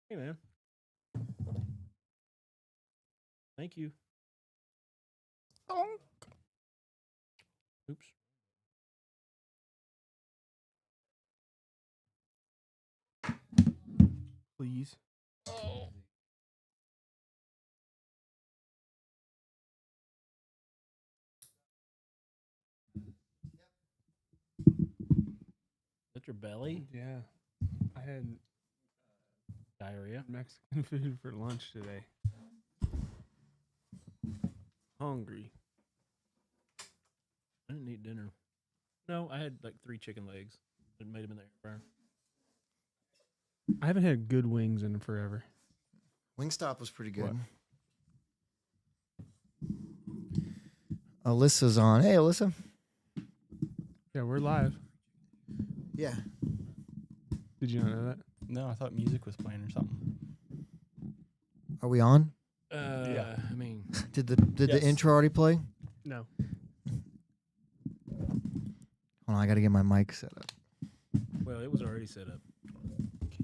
Hey, man. Thank you. Oops. Please. Is that your belly? Yeah. I had Diarrhea? Mexican food for lunch today. Hungry. I didn't eat dinner. No, I had like 3 chicken legs and made them in the air fryer. I haven't had good wings in forever. Wingstop was pretty good. What? Alyssa's on. Hey, Alyssa. Yeah, we're live. Yeah. Did you not know that? No, I thought music was playing or something. Are we on? Yeah. I mean, Did Yes. the intro already play? No. Hold on, I got to get my mic set up. well, it was already set up.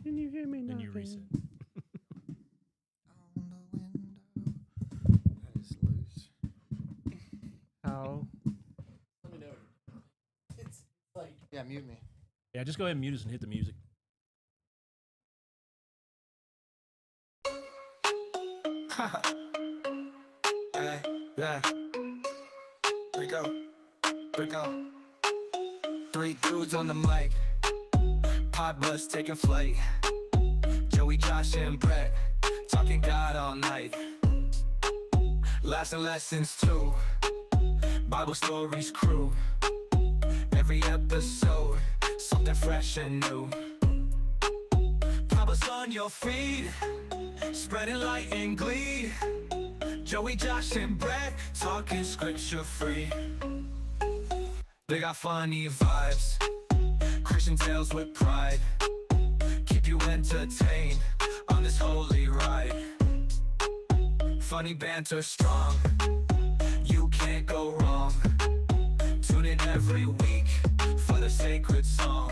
Can you hear me now? Then you reset. That is loose. How? Yeah, mute me. Yeah, just go ahead and mute us and hit the music. Yeah. Here we go. Here we go. 3 dudes on the mic. Podbless taking flight. Joey, Josh, and Brett talking God all night. Last and lessons too. Bible stories crew. Every episode, something fresh and new. Bibles on your feed, spreading light and glee. Joey, Josh, and Brett talking scripture free. They got funny vibes, Christian tales with pride. Keep you entertained on this holy ride. Funny banter strong, you can't go wrong. Tune in every week for the sacred song.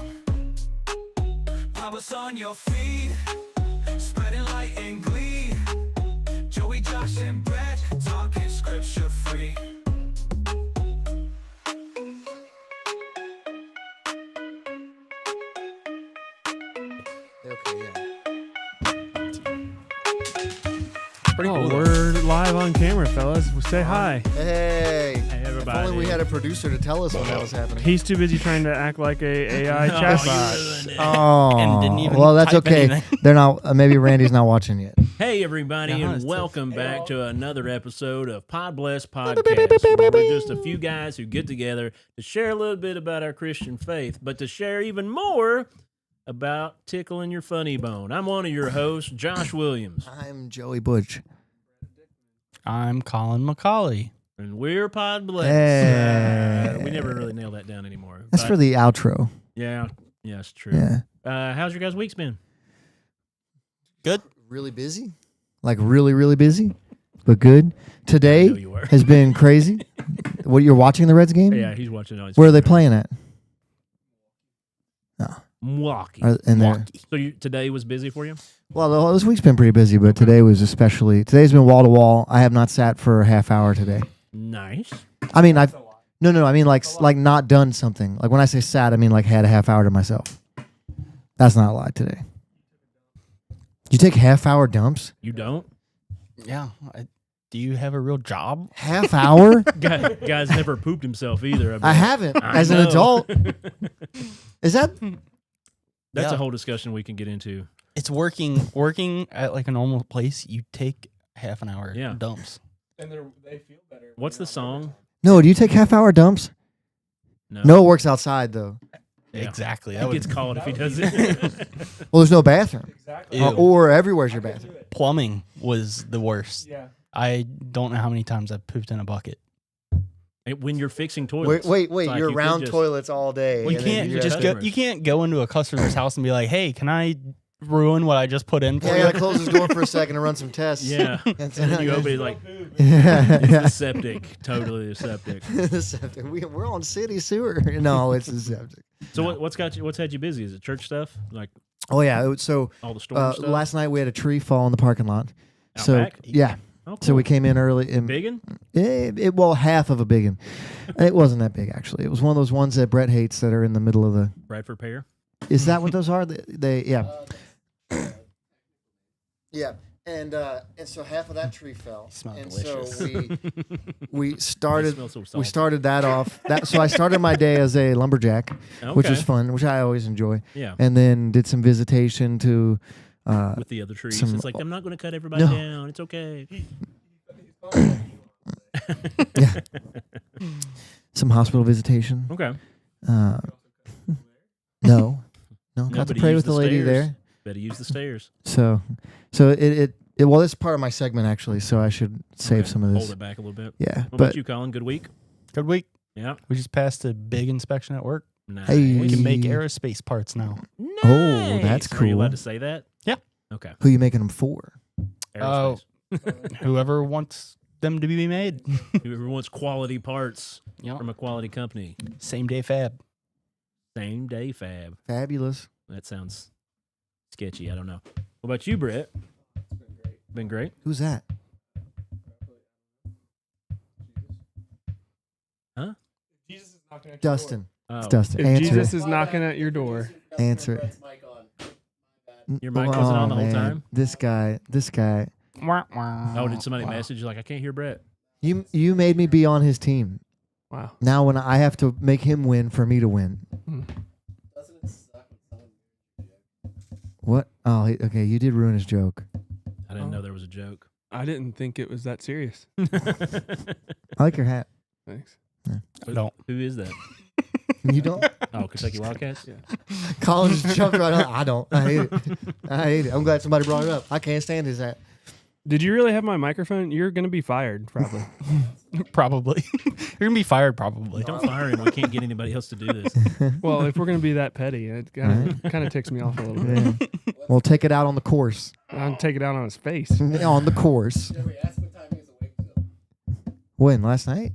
Bibles on your feed, spreading light and glee. Joey, Josh, and Brett talking scripture free. Okay, yeah. Pretty Oh, cool. though. we're live on camera, fellas. Say hi. Hey. Hey, If everybody. only we had a producer to tell us when that was happening. He's too busy trying to act like a AI No, chatbot. you ruined it. Oh, And didn't even well, that's type okay. anything. They're not. Maybe Randy's not watching yet. Hey, everybody, Yeah, and it's welcome tough. back to another episode of Podbless Podcast, where we're just a few guys who get together to share a little bit about our Christian faith, but to share even more about tickling your funny bone. I'm one of your hosts, Josh Williams, I'm Joey Butch. I'm Colin McCauley. and we're Podbless. Hey. We never really nailed that down anymore. That's but- for the outro. Yeah, it's true. Yeah. How's your guys' weeks been? Good. Really busy? Like really, really busy? But good. I know Today you were. has been crazy. What, you're watching the Reds game? Yeah, he's watching all his Where are they favorite- playing at? Milwaukee. And they're, So today was busy for you? well, this week's been pretty busy, but today was especially. Today's been wall to wall. I have not sat for a half hour today. Nice. I mean, I've no. I mean, like not done something. Like when I say sat, I mean like had a half hour to myself. That's not a lie today. You take half hour dumps? You don't? Yeah. Do you have a real job? Half hour? Guy's never pooped himself either. I bet. haven't. I As an know. adult, is that? That's Yeah. a whole discussion we can get into. It's working at like a normal place. You take half an hour Yeah. dumps. And they feel better. What's the song? No. Do you take half hour dumps? No, it works outside though. Yeah. Exactly. He gets called if he does it. Well, there's no bathroom, Ew. or everywhere's your bathroom. Plumbing was the worst. Yeah. I don't know how many times I've pooped in a bucket. And when you're fixing toilets. Wait. it's like You're you could around just- toilets all day. Well, you and then can't you're just at go. customers. You can't go into a customer's house and be like, "Hey, can I ruin what I just put in for Yeah, I you?" gotta close his door for a second and run some tests. Yeah. and then you open it like, yeah. it's the septic. Totally the septic. The septic. We're on city sewer. No, it's the septic. So what's had you busy? Is it church stuff? Like, Oh yeah. So All the storm stuff. last night we had a tree fall in the parking lot. Out So back? yeah. Oh, So we cool. came in early. And Biggin? well, half of a big one. It wasn't that big actually. It was one of those ones that Brett hates that are in the middle of the. Bradford pear. Is that what those are? They yeah. Yeah. And so half of that tree fell. Smell and delicious. so we They started smell so we salty. started that off. So I started my day as a lumberjack, which was Okay. fun, which I always enjoy. Yeah. And then did some visitation to With the other trees. some- It's like, I'm not going to cut everybody No. down. It's okay. some hospital visitation. Okay. No, got to but he pray used with the lady stairs. there. Better use the stairs. So it well, it's part of my segment actually, so I should save Okay. some of Hold this. it back a little bit. Yeah, What but about you, Colin? Good week? Good week. Yeah. We just passed a big inspection at work. Nice. Hey. We can make Hey. aerospace parts now. Oh, that's Are you cool. allowed to say that? Yeah. Okay. who you making them for? Oh. Aerospace. Whoever wants them to be made. Whoever wants quality parts Yep. from a quality company. Same day fab. Same day fab. Fabulous. That sounds sketchy. I don't know. What about you, Brett? Been great. Who's that? Dustin. Oh, It's Dustin. If Answer Jesus it. is knocking at your door, Answer it. Your mic wasn't on the whole man. time? This guy. Oh, did somebody message you like, I can't hear Brett? You made me be on his team. wow. Now when I have to make him win for me to win. What? Oh, okay. You did ruin his joke. I didn't know there was a joke. I didn't think it was that serious. I like your hat. Thanks. Don't. Who is that? You don't? Oh, Kentucky Wildcats? Yeah. Colin just jumped right on. I don't. I hate it. I hate it. I'm glad somebody brought it up. I can't stand his hat. Did you really have my microphone? You're gonna be fired, probably. Probably. You're going to be fired, probably. Don't fire him. We can't get anybody else to do this. Well, if we're gonna be that petty, it kind of ticks me off a little bit. Yeah. We'll take it out on the course. I'll take it out on his face. On the course. When? Last night?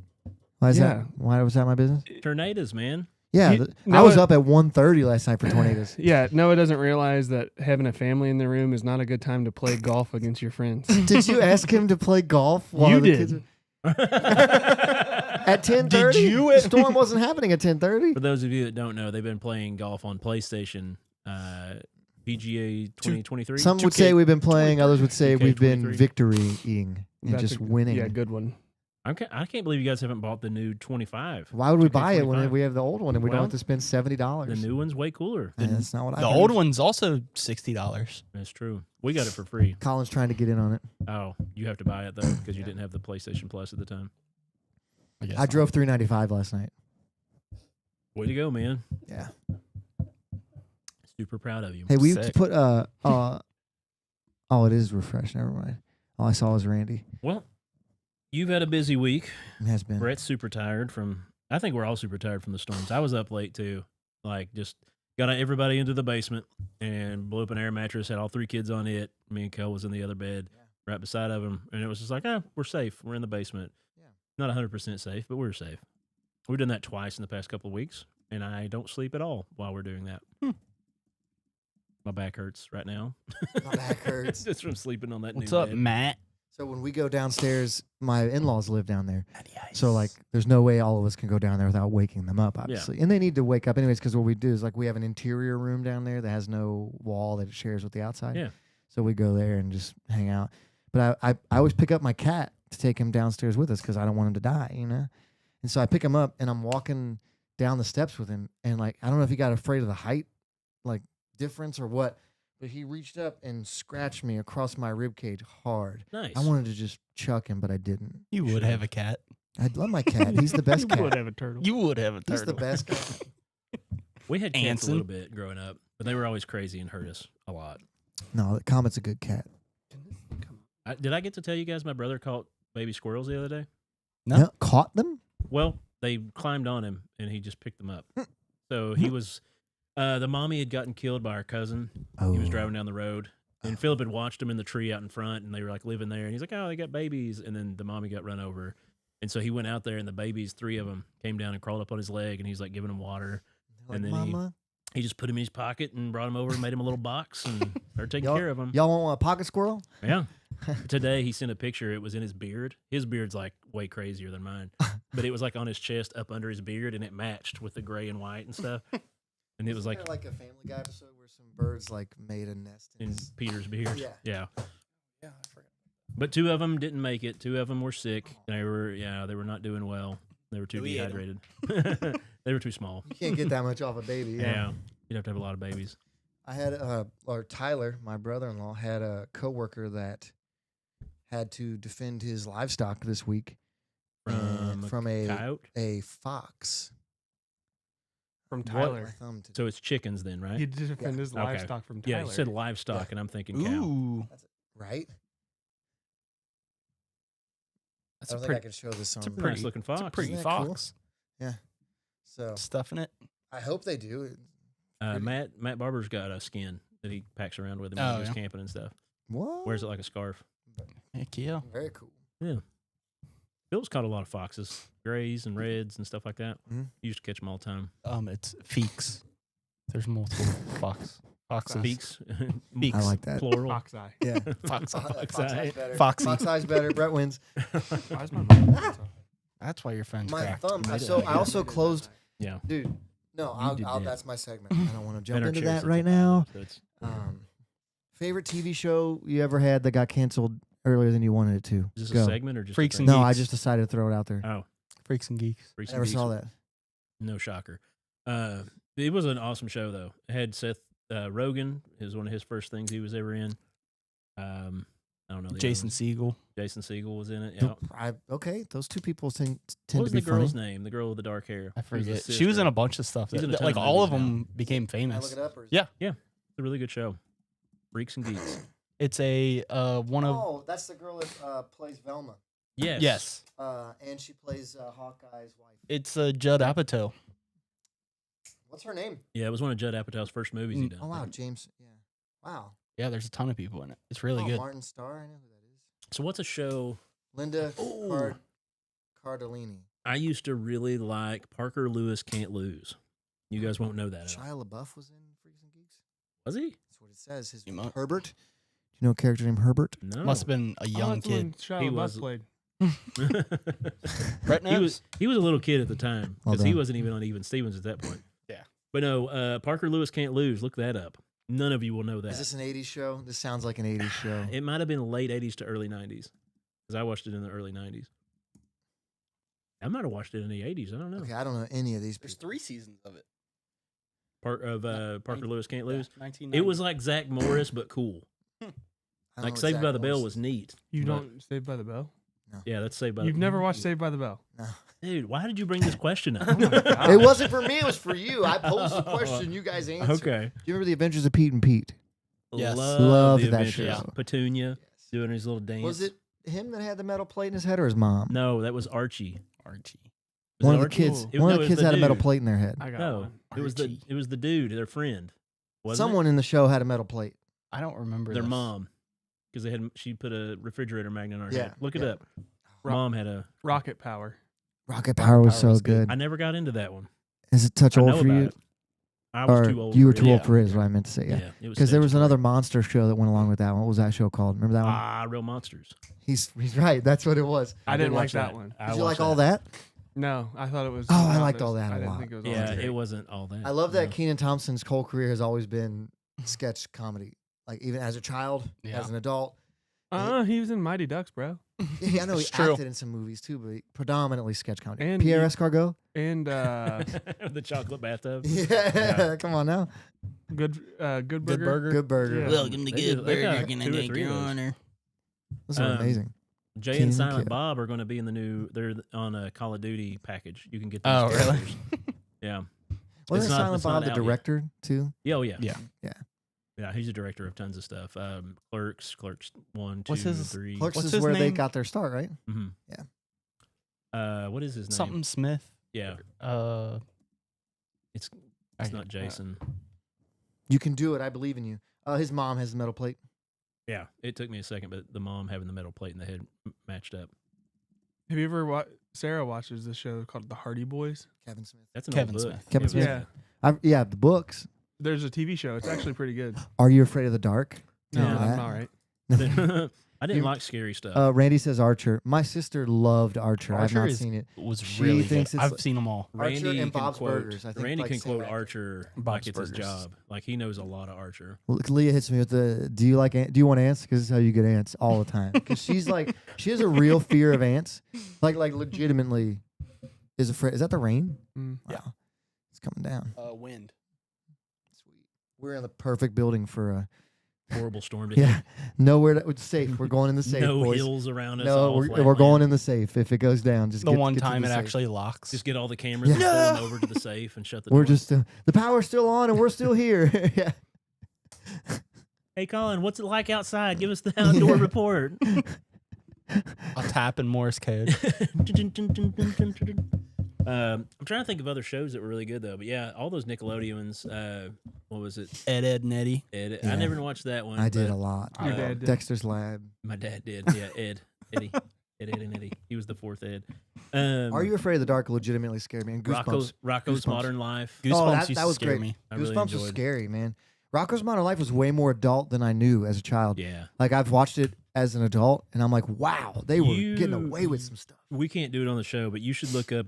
Why is Yeah. that? Why was that my business? Tornadoes, man. Yeah, You- I no, was it- up at 1:30 last night for tornadoes. Yeah, Noah doesn't realize that having a family in the room is not a good time to play golf against your friends. Did you ask him to play golf while You the did. kids were at 10:30? Did you? The storm wasn't happening at 10:30. For those of you that don't know, they've been playing golf on PlayStation, PGA 2023. Some would say we've been playing, others would say 2K we've been 23. victorying and That's just a- winning. Yeah, good one. I can't believe you guys haven't bought the new 25. Why would we 2K buy it when 25? we have the old one and we don't Well, have to spend $70? The new one's way cooler. That's not what I The heard. old one's also $60. That's true. We got it for free. Colin's trying to get in on it. Oh, you have to buy it though because you didn't have the PlayStation Plus at the time. guess I not. drove 395 last night. Way to go, man! Yeah. Super proud of you. Hey, we Sick. put oh, it is refresh. Never mind. All I saw was Randy. Well, you've had a busy week. It has been. Brett's super tired from. I think we're all super tired from the storms. I was up late too. Like just got everybody into the basement and blew up an air mattress. Had all three kids on it. Me and Kel was in the other bed right beside of him, and it was just like, we're safe. We're in the basement. Yeah. Not 100% safe, but we're safe. We've done that twice in the past couple of weeks, and I don't sleep at all while we're doing that. My back hurts right now. My back hurts. Just from sleeping on that What's new up, bed. Matt? So when we go downstairs, my in-laws live down there. So like, there's no way all of us can go down there without waking them up, obviously. And they need to wake up anyways, because what we do is like we have an interior room down there that has no wall that it shares with the outside. Yeah. So we go there and just hang out. But I always pick up my cat to take him downstairs with us because I don't want him to die, you know. And so I pick him up and I'm walking down the steps with him, and like I don't know if he got afraid of the height, like difference or what, but he reached up and scratched me across my rib cage hard. Nice. I wanted to just chuck him, but I didn't. You would have a cat. I love my cat. He's the best You cat. would have a turtle. You would have a turtle. He's the best cat. We had cats a Anson. little bit growing up, but they were always crazy and hurt us a lot. No, Comet's a good cat. Did I get to tell you guys my brother caught baby squirrels the other day? No. No, caught them? Well, they climbed on him and he just picked them up. So he was, the mommy had gotten killed by our cousin. Oh. He was driving down the road, and Philip had watched them in the tree out in front, and they were like living there. And he's like, "Oh, they got babies." And then the mommy got run over, and so he went out there, and the babies, three of them, came down and crawled up on his leg, and he's like giving them water. Like, and then Mama? He just put him in his pocket and brought him over and made him a little box and started taking care of him. Y'all want a pocket squirrel? Yeah. Today he sent a picture. It was in his beard. His beard's like way crazier than mine, but it was like on his chest, up under his beard, and it matched with the gray and white and stuff. And it was like a Family Guy episode where some birds like made a nest in Peter's beard. Yeah. Yeah. Yeah, I forgot. But 2 of them didn't make it. 2 of them were sick. They were not doing well. They were too We ate 'em. dehydrated. They were too small. You can't get that much off a baby. Yeah. You'd have to have a lot of babies. I had or Tyler, my brother-in-law, had a coworker that had to defend his livestock this week from a coyote. fox. From What? My Tyler. thumb to So it's chickens then, right? He did defend his Okay. livestock from Tyler. Yeah, you said livestock, and I'm thinking cow. Ooh, right. that's I a don't think I pretty, can show this on. it's a Nice pretty looking It's a fox. pretty Isn't that cool? fox. So Stuffing it. I hope they do. Matt Barber's got a skin that he packs around with him Oh, when he's yeah. camping and stuff. What? Wears it like a scarf. Heck yeah. Very cool. Bill's caught a lot of foxes, grays and reds and stuff like that. Mhm. He used to catch them all the time. It's feeks. There's multiple foxes. Beaks, Beaks. I like that. plural. Fox eye. Yeah. Fox. Fox eye. better. Foxy. Fox eye's better. Brett wins. Why is my mouth That's why your phone's My cracked. thumb. Made it So like I that. also closed. Yeah. Dude, no, You did that. that's my segment. I don't want to jump Better into chairs that than right the now. episodes. Favorite TV show you ever had that got canceled earlier than you wanted it to? Is this Go. a segment or just Freaks a and thing? No, I Geeks. just decided to throw it out there. Oh, Freaks and geeks. Freaks I and never Geeks. saw that. No shocker. It was an awesome show though. It had Seth Rogen. It was one of his first things he was ever in. I don't know. The Jason other Segel. ones. Jason Segel was in it. Yeah. Okay, those two people tend What to was be the girl's funny. name? The girl with the dark hair. I Who's the forget. She was in sister. a bunch of stuff. She's in a That, ton like of all of movies now. them became Can I look famous. it up? Or is Yeah. It's a really good show. Freaks and Geeks. It's a one of Oh, that's the girl that plays Velma. Yes. yes. And she plays Hawkeye's wife. It's Judd Apatow. What's her name? Yeah, it was one of Judd Apatow's first movies he done. Oh, wow, James. Yeah. Wow. Yeah, there's a ton of people in it. It's really oh, good. Martin Starr. I know who that is. So what's a show? Linda Ooh. Cardellini. I used to really like Parker Lewis Can't Lose. You guys won't know that. Shia LaBeouf was in Freaks and Geeks. Was he? That's what it says. His You might- Herbert. Do you know a character named Herbert? No. Must have been a Oh, young that's when kid. Shia He LaBeouf was- played. Brett he knows. was a little kid at the time Well because he done. wasn't even on Even Stevens at that point. Yeah. But no, Parker Lewis Can't Lose. Look that up. None of you will know that. Is this an 80s show? This sounds like an 80s show. It might have been late 80s to early 90s because I watched it in the early 90s. I might have watched it in the 80s. I don't know. Okay, I don't know any of these There's people. 3 seasons of it. Parker Lewis Can't Lose. 1990. It was like Zach Morris, but cool. I don't know Like what Saved Zach by the Bell Morris was is. neat. You but- don't Saved by the Bell? Yeah, that's Saved by You've the never watched Saved by the Bell? No. Dude, why did you bring this question up? It wasn't for me. It was for you. I posed the question. You guys answered. Okay. Do you remember the Adventures of Pete and Pete? Yes. Loved the that Adventures. show. Petunia doing his little dance. Was it him that had the metal plate in his head, or his mom? No, that was Archie. Archie. Was One it of the Archie? kids. It- One no, of it the was kids had a metal dude. plate in their head. I got No, one. it was Archie. the dude, their friend. Wasn't Someone in the show had a metal plate. I don't remember their this. mom, because she put a refrigerator magnet on her Yeah, head. Look it yeah. up. Ro- Mom had a. Rocket Power. Rocket Power was Power so was good. I never got into that one. Is it touch I old know for about you? it. I was Or too old. you were for too it. old for it, is what I meant to say. Yeah. it Because there was statutory. another monster show that went along with that one. What was that show called? Remember that one? Real monsters. He's right. That's what it was. I didn't did like watch that one. I Did you watched like all that? No, I thought it was. Oh, I not liked this- all that I a didn't lot. think it was all Yeah, that it great. wasn't all that. I love that No. Kenan Thompson's whole career has always been sketch comedy. Like even as a child, Yeah. as an adult. He was in Mighty Ducks, bro. Yeah, I know he It's true. acted in some movies too, but predominantly sketch comedy. And Pierre you- Escargot. And the chocolate bathtub. Yeah, come on now. Good Burger. Good Burger. Good burger. Yeah. Welcome to They did- Good they got Burger. Can I 2 or take 3 your of those. honor? Those are amazing. Jay Keenan and Silent Kid. Bob are going to be in the new. They're on a Call of Duty package. You can get. These Oh, really? characters. Yeah. Wasn't not- Silent it's not Bob the out yet. director too? Yeah. Oh yeah. Yeah. Yeah. Yeah. He's a director of tons of stuff. Clerks 1, 2, What's his- 3. Clerks What's is his where they name? got their start, right? Mhm. Yeah. What is his name? Something Smith. Yeah. It's It's not Jason. You can do it. I believe in you. His mom has the metal plate. Yeah. It took me a second, but the mom having the metal plate in the head matched up. Have you ever Sarah watches this show called The Hardy Boys? Kevin Smith. That's an Kevin old book. Smith. Kevin Yeah, Smith. Yeah, the books. There's a TV show. It's actually pretty good. Are You Afraid of the Dark? No, Remember I'm that? all right. I didn't like scary stuff. Randy says Archer. My sister loved Archer. I've Archer not is- seen it. Was She really thinks good. it's I've seen them all. Archer and can Bob's quote, Burgers, I think, Randy like can same quote actor. Archer Bob's like it's his Burgers. job. Like he knows a lot of Archer. Leah hits me with the, do you want ants? Because this is how you get ants all the time. Because she's like, she has a real fear of ants. Like legitimately is afraid. Is that the rain? Mm. Wow. It's coming down. Wind. Sweet. We're in the perfect building for a, Horrible storm to yeah, hit. nowhere that it's safe. We're going in the safe, No boys. hills around us. No, all we're flat going land. in the safe. If it goes down, just The get, one get to time the it safe. actually locks. Just get all the cameras Yeah. and pull them over to the safe and shut the We're door. just the power's still on and we're still here. Yeah. Hey, Colin, what's it like outside? Give us the outdoor report. I'll tap in Morse code. I'm trying to think of other shows that were really good though, but yeah, all those Nickelodeons. What was it? Ed, and Eddie. Ed. Yeah. I never watched that one. I did but a lot. Your Uh, dad did. Dexter's Lab. My dad did. Yeah, Eddie, Ed, and Eddie. He was the fourth Ed. Are You Afraid of the Dark legitimately scared me. And Goosebumps. Rocco's Goosebumps. Modern Life? Goosebumps that- used that to was scare great. me. I really Goosebumps was enjoyed. scary, man. Rocco's Modern Life was way more adult than I knew as a child. Yeah, Like I've watched it as an adult, and I'm like, wow, they were getting You- away with some stuff. we can't do it on the show, but you should look up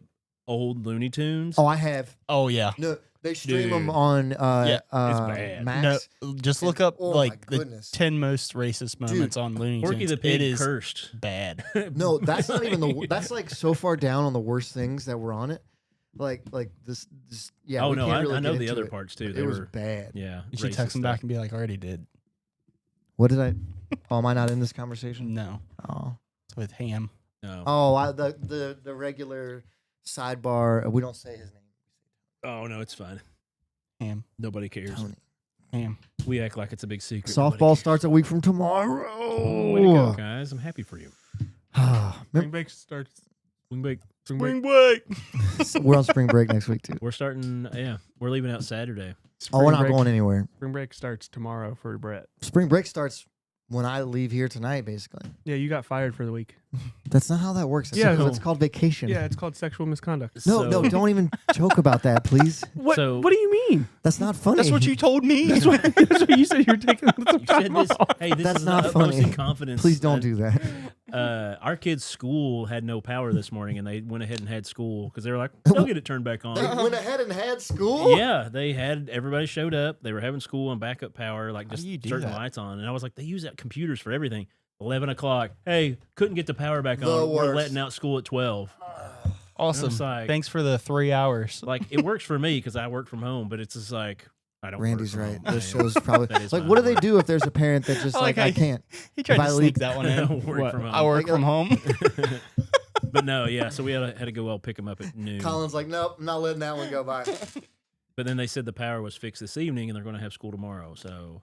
old Looney Tunes. Oh, I have. Oh yeah. No, they stream them Dude. on it's bad. Max. No, just look up Oh my like the goodness. 10 most racist moments on Looney Porky Tunes. the Pig It is cursed. bad. No, that's not even the. That's like so far down on the worst things that were on it. Like this yeah. Oh we no, can't I, really I know get the into other it. parts too. It They was were bad. yeah. You should racist text them back stuff. and be like, I already did. What did I? Oh, am I not in this conversation? No. Oh, It's with Ham. No. oh, the regular sidebar. We don't say his name. Oh no, it's fine. Ham. Nobody cares. Tony. Ham. We act like it's a big secret. Softball starts a week from tomorrow. Oh, way to go, guys! I'm happy for you. Spring break starts. Spring break. We're on spring break next week too. We're starting. Yeah, we're leaving out Saturday. Oh, we're not break- going anywhere. Spring break starts tomorrow for Brett. Spring break starts when I leave here tonight. Basically, Yeah, you got fired for the week. that's not how that works. That's Yeah. it's called vacation. Yeah, it's called sexual misconduct. No, So- don't even joke about that, please. What? So- What do you mean? That's not funny. That's what you told me. That's what you said. You were taking some You said time this. off. Hey, this That's is not the utmost funny. in confidence. Please don't do that. Our kids' school had no power this morning, and they went ahead and had school because they were like, "They'll get it turned back on." went ahead and had school. Yeah, they had everybody showed up. They were having school on backup power, like How just do you do certain that? lights on. And I was like, they use that computers for everything. 11 o'clock. Hey, couldn't get the power back The on. We're worst. letting out school at 12. Awesome. It's like- Thanks for the 3 hours. Like it works for me because I work from home, but it's just like I don't. Randy's work from right. home, This man. show's probably That is like. my What do they work. do if there's a parent that just I like like I how can't? He tried If to I sneak leave- that one I in. don't work What? from home. I work Like, from home. But no, yeah. So we had to go all pick them up at noon. Colin's like, nope, I'm not letting that one go by. But then they said the power was fixed this evening, and they're going to have school tomorrow. So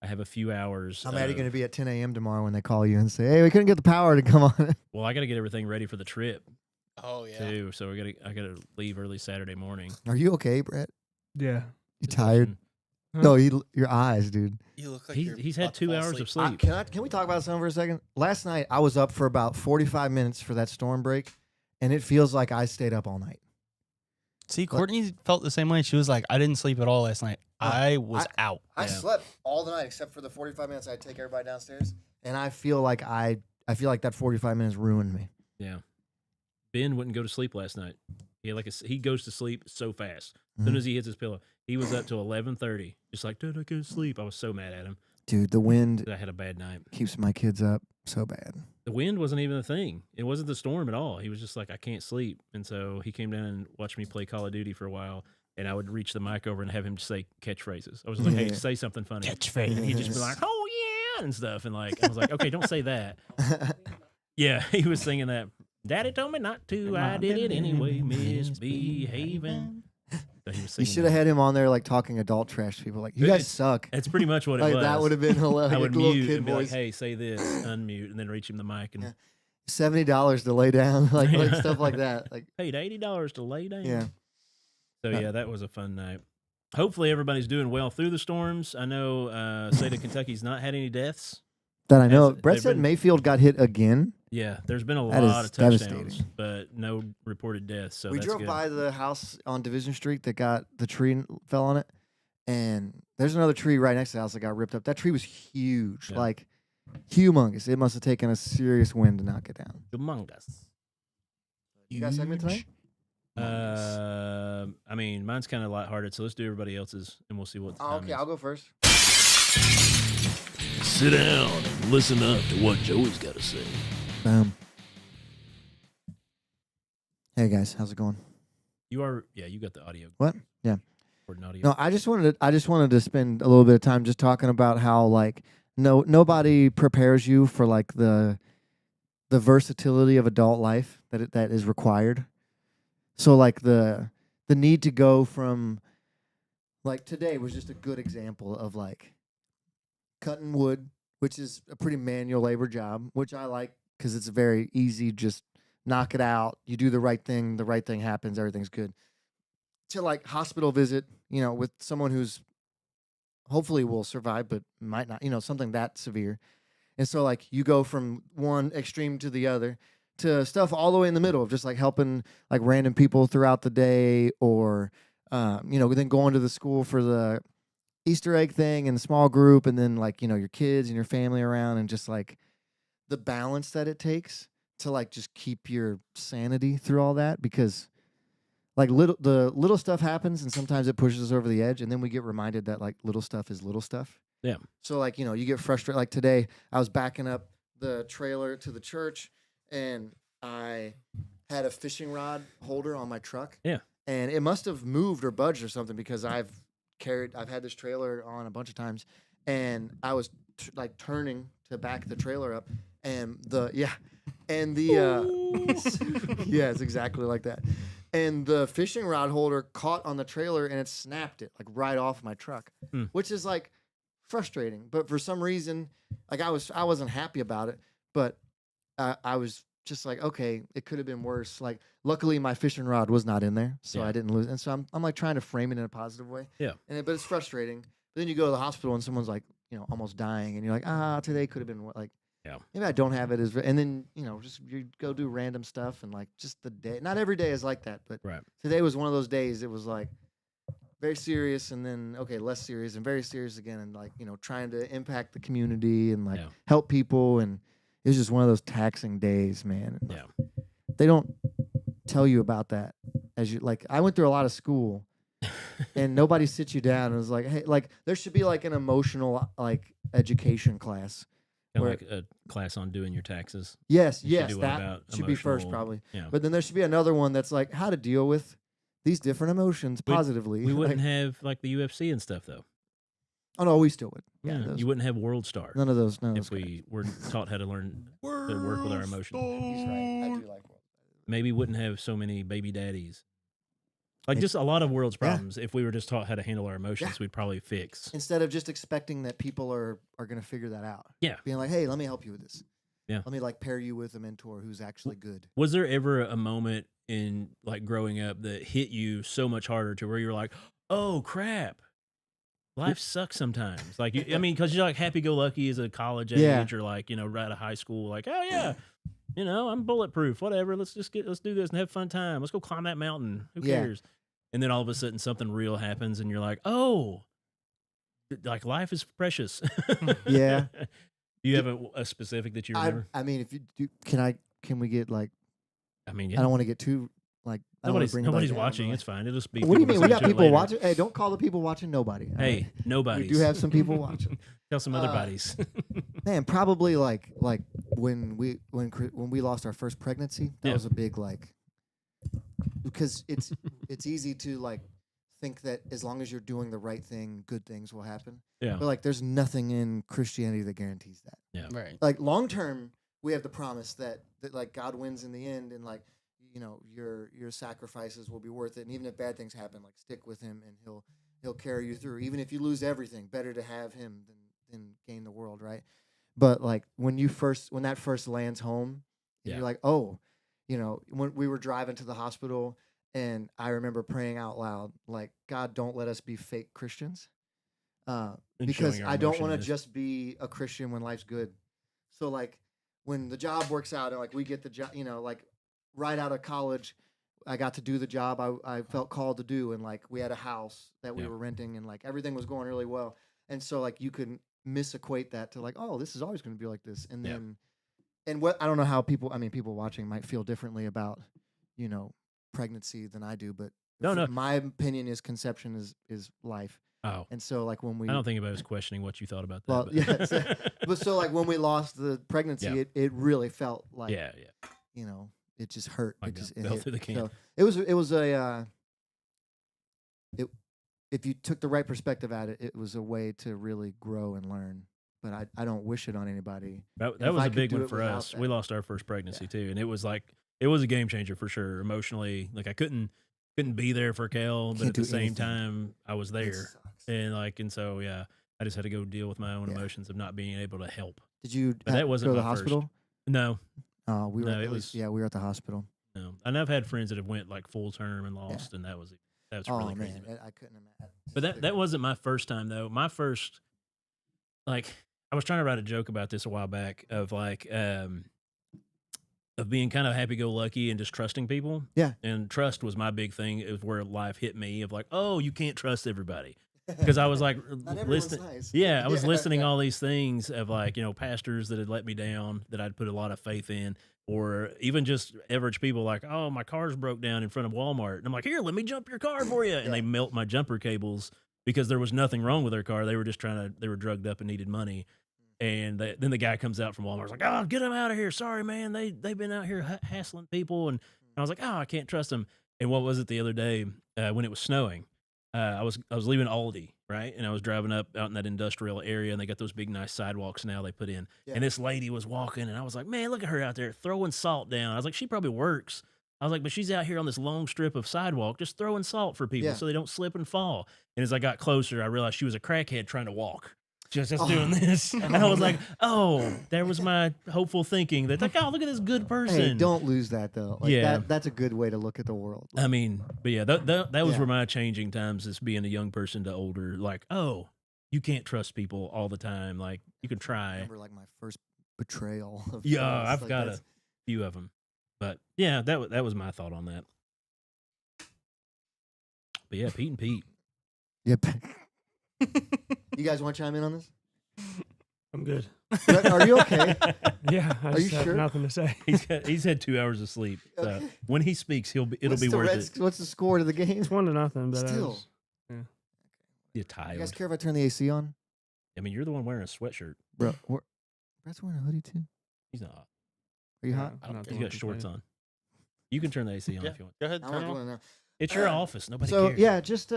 I have a few hours. How mad are you of- going to be at 10 a.m. tomorrow when they call you and say, "Hey, we couldn't get the power to come on"? Well, I got to get everything ready for the trip Oh yeah. too. So I got to leave early Saturday morning. Are you okay, Brett? Yeah. You tired? Huh? No, your eyes, dude. You look He's had 2 hours of sleep. Can we talk about something for a second? Last night I was up for about 45 minutes for that storm break, and it feels like I stayed up all night. See, Courtney felt the same way. She was like, I didn't sleep at all last night. I was out. I Yeah. slept all the night except for the 45 minutes I had to take everybody downstairs, and I feel like that 45 minutes ruined me. Yeah. Ben wouldn't go to sleep last night. He had he goes to sleep so fast. As soon as he hits his pillow, he was up till 11:30, just like, dude, I can't sleep. I was so mad at him. Dude, the wind I had a bad night. keeps my kids up so bad. The wind wasn't even a thing. It wasn't the storm at all. He was just like, I can't sleep. And so he came down and watched me play Call of Duty for a while. And I would reach the mic over and have him say catchphrases. I was like, hey, Yeah. say something funny. Catchphrase. And he'd just be like, oh, yeah, and stuff. And like, I was like, okay, don't say that. Yeah, he was singing that. Daddy told me not to. I did it anyway, misbehaving. So he was You singing should have that. had him on there like talking adult trash to people. Like, you It- guys it's- suck. That's pretty much what it Like was. that would have been hilarious. I would Little mute kid and be like, voice. hey, say this, unmute, and then reach him the mic and Yeah. $70 to lay down, like Yeah. stuff like that. Like, paid $80 to lay down. yeah. So yeah, that was a fun night. Hopefully everybody's doing well through the storms. I know state of Kentucky's not had any deaths. That I know. Has- Brett they've said been- Mayfield got hit again. Yeah, there's been a That lot is of touchdowns, devastating. but no reported deaths. So We that's drove good. by the house on Division Street that got the tree and fell on it, and there's another tree right next to the house that got ripped up. That tree was huge, Yeah. like humongous. It must have taken a serious wind to knock it down. Humongous. You got a segment tonight? I mean, mine's kind of lighthearted, so let's do everybody else's, and we'll see what. The Oh, time okay, is. I'll go first. Sit down and listen up to what Joey's got to say. Hey guys, how's it going? You got the audio. What? Yeah. Recording audio. No, I just wanted to spend a little bit of time just talking about how like nobody prepares you for like the versatility of adult life that is required. So like the need to go from like today was just a good example of like cutting wood, which is a pretty manual labor job, which I like because it's very easy. Just knock it out. You do the right thing happens. Everything's good. To like hospital visit, with someone who's hopefully will survive, but might not, something that severe. And so like you go from one extreme to the other to stuff all the way in the middle of just like helping like random people throughout the day or, then going to the school for the Easter egg thing and the small group and then like, your kids and your family around and just like the balance that it takes to like just keep your sanity through all that because like the little stuff happens and sometimes it pushes us over the edge and then we get reminded that like little stuff is little stuff. Yeah. So like, you get frustrated. Like today I was backing up the trailer to the church and I had a fishing rod holder on my truck. Yeah. And it must have moved or budged or something because I've had this trailer on a bunch of times and I was turning to back the trailer up and yeah, it's exactly like that. And the fishing rod holder caught on the trailer and it snapped it like right off my truck, which is like frustrating. But for some reason, like I wasn't happy about it, but I was just like, okay, it could have been worse. Like luckily my fishing rod was not in there, so I didn't lose. And so I'm like trying to frame it in a positive way. Yeah. But it's frustrating. But then you go to the hospital and someone's like, almost dying, and you're like, today could have been like. Yeah. Maybe I don't have it and then, just you go do random stuff and like just the day. Not every day is like that, but Right. today was one of those days. It was like very serious and then, okay, less serious and very serious again. And like, trying to impact the community and like help people. And it was just one of those taxing days, man. And Yeah. they don't tell you about that as you like, I went through a lot of school and nobody sits you down and was like, hey, like there should be like an emotional like education class. Kind of like a class on doing your taxes. Yes, You should yes, do one that about should be first emotional- probably. Yeah. But then there should be another one that's like how to deal with these different emotions positively. We wouldn't Like, have like the UFC and stuff though. oh no, we still would. Yeah. those- You wouldn't have World Star none of those. None of if those we were taught how to learn to work with our emotions. He's right. I do like World. Maybe wouldn't have so many baby daddies. Like It- just a lot of world's Yeah. problems. If we were just taught how to handle our emotions, Yeah. we'd probably fix. Instead of just expecting that people are going to figure that out. Yeah. Being like, hey, let me help you with this. Yeah. Let me like pair you with a mentor who's actually good. Was there ever a moment in like growing up that hit you so much harder to where you're like, oh crap, life sucks sometimes? Like, I mean, because you're like happy go lucky as a college age Yeah. or like, right out of high school, like, oh yeah, I'm bulletproof, whatever. Let's do this and have fun time. Let's go climb that mountain. Who Yeah. cares? And then all of a sudden something real happens and you're like, oh, like life is precious. Yeah. Do you have a specific that you remember? I mean, if you do, can we get like, I mean, I yeah. don't want to get too like, I don't wanna bring anybody Nobody's down, watching. but, It's fine. It'll just be. like, what do you mean? We got listen to it people later. watching. Hey, don't call the people watching nobody. all Hey, right? nobody's. We do have some people watching. Tell some other Uh, buddies. Man, probably like when we lost our first pregnancy, that Yeah. was a big like because it's easy to like think that as long as you're doing the right thing, good things will happen. Yeah. But like there's nothing in Christianity that guarantees that. Right. Like long term, we have the promise that like God wins in the end and like your sacrifices will be worth it. And even if bad things happen, like stick with him and he'll carry you through. Even if you lose everything, better to have him than gain the world, right? But like when that first lands home, and Yeah. you're like, oh, when we were driving to the hospital, and I remember praying out loud, like, God, don't let us be fake Christians, And because showing our I don't want to emotion is- just be a Christian when life's good. So like when the job works out and like we get the job, like right out of college, I got to do the job I felt called to do, and like we had a house that we Yeah. were renting, and like everything was going really well. And so like you can misequate that to like, oh, this is always going to be like this, and Yeah. then and what I don't know how people watching might feel differently about pregnancy than I do, but No. my opinion is conception is life. Oh, And so like when we I don't think anybody was questioning what you thought about that. well but. yeah so, but so like when we lost the pregnancy, Yeah. it really felt like yeah. it just hurt. Like It just that it fell hit. through the can. So it was a if you took the right perspective at it, it was a way to really grow and learn. But I don't wish it on anybody. That if was I a could big do one it for without us. that. We lost our first pregnancy too, and it was a game changer for sure. Emotionally, like I couldn't be there for Kel, but Can't at the do same anything. time I was It there, sucks. and so yeah, I just had to go deal with my own Yeah. emotions of not being able to help. Did you But that go wasn't to the my first. hospital? No, We were No, at it least- was- we were at the hospital. no, and I've had friends that have went like full term and lost, and that's Oh really crazy. man, I couldn't imagine. But that wasn't my first time though. My first, like, I was trying to write a joke about this a while back of like, of being kind of happy go lucky and just trusting people. Yeah. And trust was my big thing. It was where life hit me of like, oh, you can't trust everybody. Because I was like Not everyone's listening. nice. Yeah, I was Yeah, listening yeah. all these things of like, pastors that had let me down that I'd put a lot of faith in, or even just average people like, oh, my car's broke down in front of Walmart. And I'm like, here, let me jump your car for you. And they melt my jumper cables because there was nothing wrong with their car. They were just they were drugged up and needed money. And then the guy comes out from Walmart's like, oh, get them out of here. Sorry, man. They've been out here hassling people. And I was like, oh, I can't trust them. And what was it the other day when it was snowing? I was leaving Aldi, right? And I was driving up out in that industrial area, and they got those big, nice sidewalks now they put in. Yeah. And this lady was walking, and I was like, man, look at her out there throwing salt down. I was like, she probably works. I was like, but she's out here on this long strip of sidewalk just throwing salt for people Yeah. so they don't slip and fall. And as I got closer, I realized she was a crackhead trying to walk. She was just Oh. doing this. And I was like, oh, there was my hopeful thinking that's like, oh, look at this good person. Hey, don't lose that though. Like Yeah. that's a good way to look at the world. I mean, but yeah, that was Yeah. where my changing times is being a young person to older. Like, oh, you can't trust people all the time. Like, you can I try. remember like my first betrayal. Of Yeah, trust. I've Like, got a that's- few of them. But yeah, that was my thought on that. But yeah, Pete and Pete. Yep. You guys want to chime in on this? I'm good. Brett, are you okay? Yeah, I Are just you have sure? nothing to say. He's had 2 hours of sleep. So Okay. when he speaks, it'll What's be the worth Reds- it. What's the score to the game? It's 1-0, but Still. You're You tired. guys care if I turn the AC on? I mean, you're the one wearing a sweatshirt. Bro, Brett's wearing a hoodie too. He's not. Are you hot? I don't He's got shorts on. You can turn the AC on Yeah, if you want. go ahead. I'm Turn not it on. doing that. It's your office. Nobody So cares. yeah, just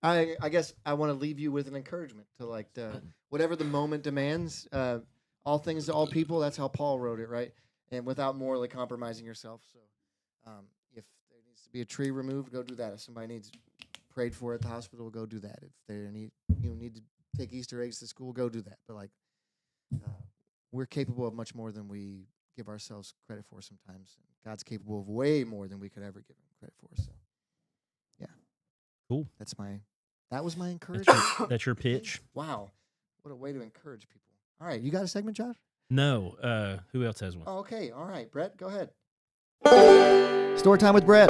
I guess I want to leave you with an encouragement to like whatever the moment demands. All things to all people. That's how Paul wrote it, right? And without morally compromising yourself. So if there needs to be a tree removed, go do that. If somebody needs prayed for at the hospital, go do that. If they need to take Easter eggs to school, go do that. But like we're capable of much more than we give ourselves credit for sometimes. God's capable of way more than we could ever give him credit for. So yeah. Cool. That was my encouragement. That's your pitch? Wow. What a way to encourage people. All right. You got a segment, Josh? No. Who else has one? Oh, okay. All right. Brett, go ahead. Story time with Brett.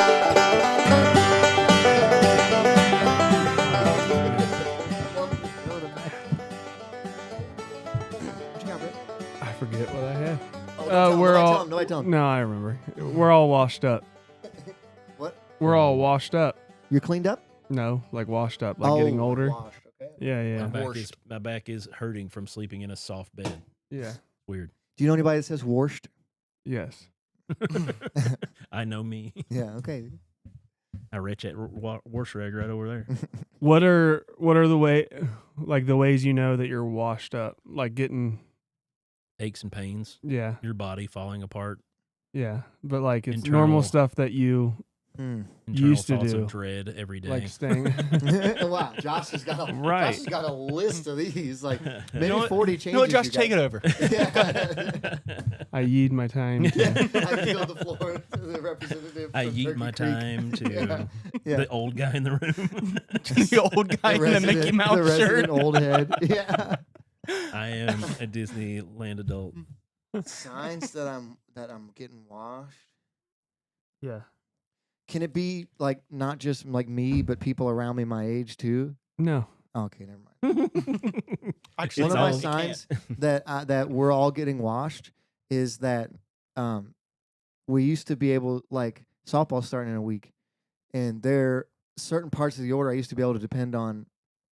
What you got, Brett? I forget what I had. Oh, don't tell him, we're nobody all tell him, nobody tell him. No, I remember. We're all washed up. What? We're all washed up. You're cleaned up? No, like washed up, like getting older. Washed, okay. Yeah, yeah, My back is hurting from sleeping in a soft bed. yeah. Weird. Do you know anybody that says washed? Yes. I know me. Yeah, okay. I reach that wash rag right over there. What are the ways you know that you're washed up? Like getting Aches and pains, yeah, your body falling apart, yeah. But like it's Internal- normal stuff that you Hmm. internal Used to thoughts do. of dread every day. like staying. Wow, Josh has got Right. Josh has got a list of these. Like maybe know what? 40 changes. You know what, Josh? you Take it got. over. Yeah. I yield my time. To, I yield the floor to the representative. I from yeet Turkey my Creek. time to Yeah. Yeah. the old guy in the room. the old guy in the Mickey the Mouse resident shirt. old head. Yeah. I am a Disneyland adult. Signs that I'm getting washed. yeah. Can it be like not just like me, but people around me my age too? No. Oh, okay, never mind. Actually, One of no, my you signs can't. that we're all getting washed is that we used to be able, like, softball starting in a week, and there certain parts of the order I used to be able to depend on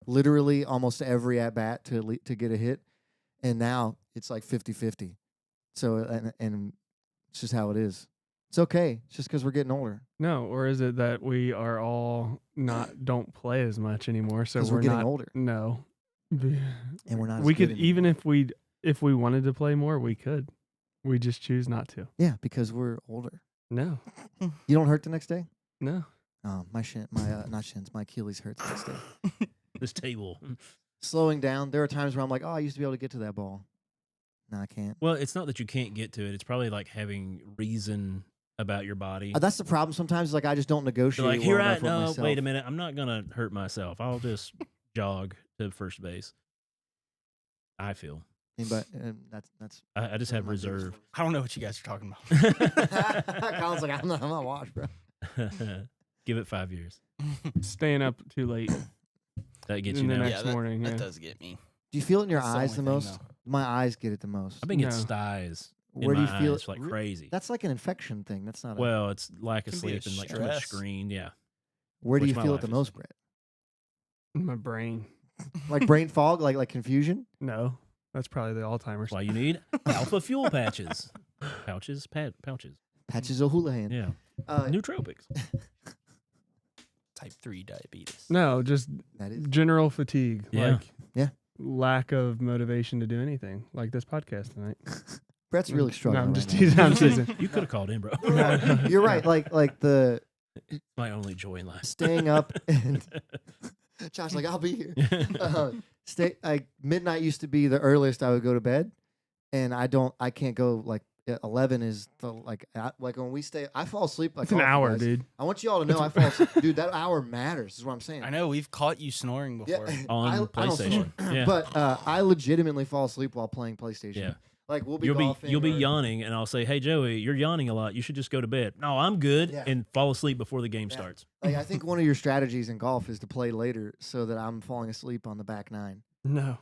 literally almost every at bat to get a hit, and now it's like 50-50. So and it's just how it is. It's okay. It's just because we're getting older. No, or is it that we are all don't play as much anymore, so 'Cause we're we're getting not older. No. And we're not. We as could good even anymore. if we wanted to play more, we could. We just choose not to. Yeah, because we're older. No. You don't hurt the next day. No. Oh, my not shins. My Achilles hurts the next day. This table. Slowing down. There are times where I'm like, oh, I used to be able to get to that ball. No, I can't. Well, it's not that you can't get to it. It's probably like having reason about your body. That's the problem. Sometimes, like, I just don't You're negotiate. like, here well I enough with no, myself. wait a minute. I'm not gonna hurt myself. I'll just jog to first base. I feel. But that's. I just have my biggest reserve. I don't know what you guys are talking about. Colin's like, I'm not washed, bro. Give it 5 years. Staying up too late That gets in you the now. next that, morning. That Yeah. does get me. Do you feel it in your That's the eyes the only thing, most? My eyes get it the most. I've been getting No. styes. Where in do my you feel eyes, it? like crazy? That's like an infection thing. That's not. Well, it's lack of Can be a sleep and like too much stress. screen. Yeah. Where do which you my feel it life the is. most, Brett? My brain. Like brain fog, like confusion. No. That's probably the Alzheimer's. That's why you need alpha fuel patches. Pouches. Patches O'Houlihan. Yeah. Nootropics. Type 3 diabetes. No, just That is. general fatigue. Yeah. Like Yeah. lack of motivation to do anything. Like this podcast tonight. Brett's really No, struggling. I'm just right teasing. I'm teasing. You could have called in, bro. now. You're right. Like the My only joy in life. staying up and Josh's like, I'll be here. Like midnight used to be the earliest I would go to bed, and I can't go like 11 is the like when we stay. I fall asleep like It's an all of you hour, guys. dude. I want you all to know I fall asleep, dude. That hour matters. Is what I'm saying. I know we've caught you snoring Yeah, before. On I don't PlayStation. snore, Yeah. but I legitimately fall asleep while playing PlayStation. Yeah. Like we'll be You'll be golfing. you'll be or- yawning, and I'll say, "Hey Joey, you're yawning a lot. You should just go to bed." No, I'm good, Yeah. and fall asleep before the game Yeah. starts. Like I think one of your strategies in golf is to play later so that I'm falling asleep on the back nine. No.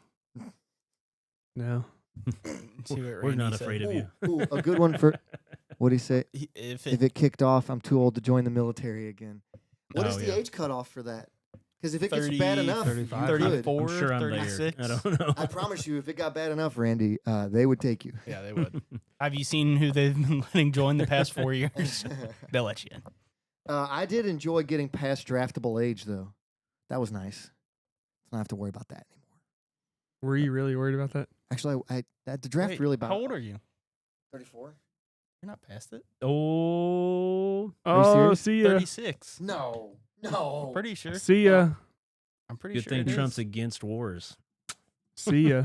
No. See what We're Randy not said. afraid of you. Ooh, a good one for what do you say? If If it kicked off, I'm too old to join the military again. What is Oh, the yeah. age cutoff for that? Because if it gets 30, bad enough, 35. you're good. 34, I'm sure I'm 36. there. I don't know. I promise you, if it got bad enough, Randy, they would take you. Yeah, they would. Have you seen who they've been letting join the past 4 years? They'll let you in. I did enjoy getting past draftable age, though. That was nice. Don't have to worry about that anymore. Were you really worried about that? Actually, the draft Wait, really about How old are you? 34. You're not past it. Oh, you Oh, serious? see ya. 36. No. I'm pretty sure. See ya. I'm pretty good sure. thing it Trump's is. against wars. See ya.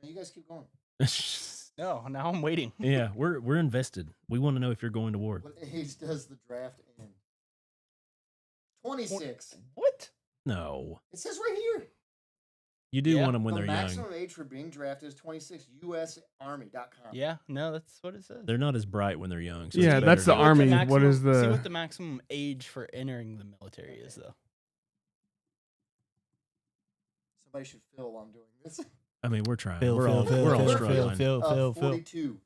No, you guys keep going. No, now I'm waiting. Yeah, we're invested. We want to know if you're going to war. What age does the draft end? 26. What? No, It says right here. you do Yeah, want them when the they're maximum young. age for being drafted is 26. USArmy.com. Yeah, no, that's what it says. They're not as bright when they're young. So Yeah, it's that's better the to- army. maximum, What is See the- what the maximum age for entering the military is, though. Somebody should fill while I'm doing this. I mean, we're trying. We're all struggling. Phil. 42.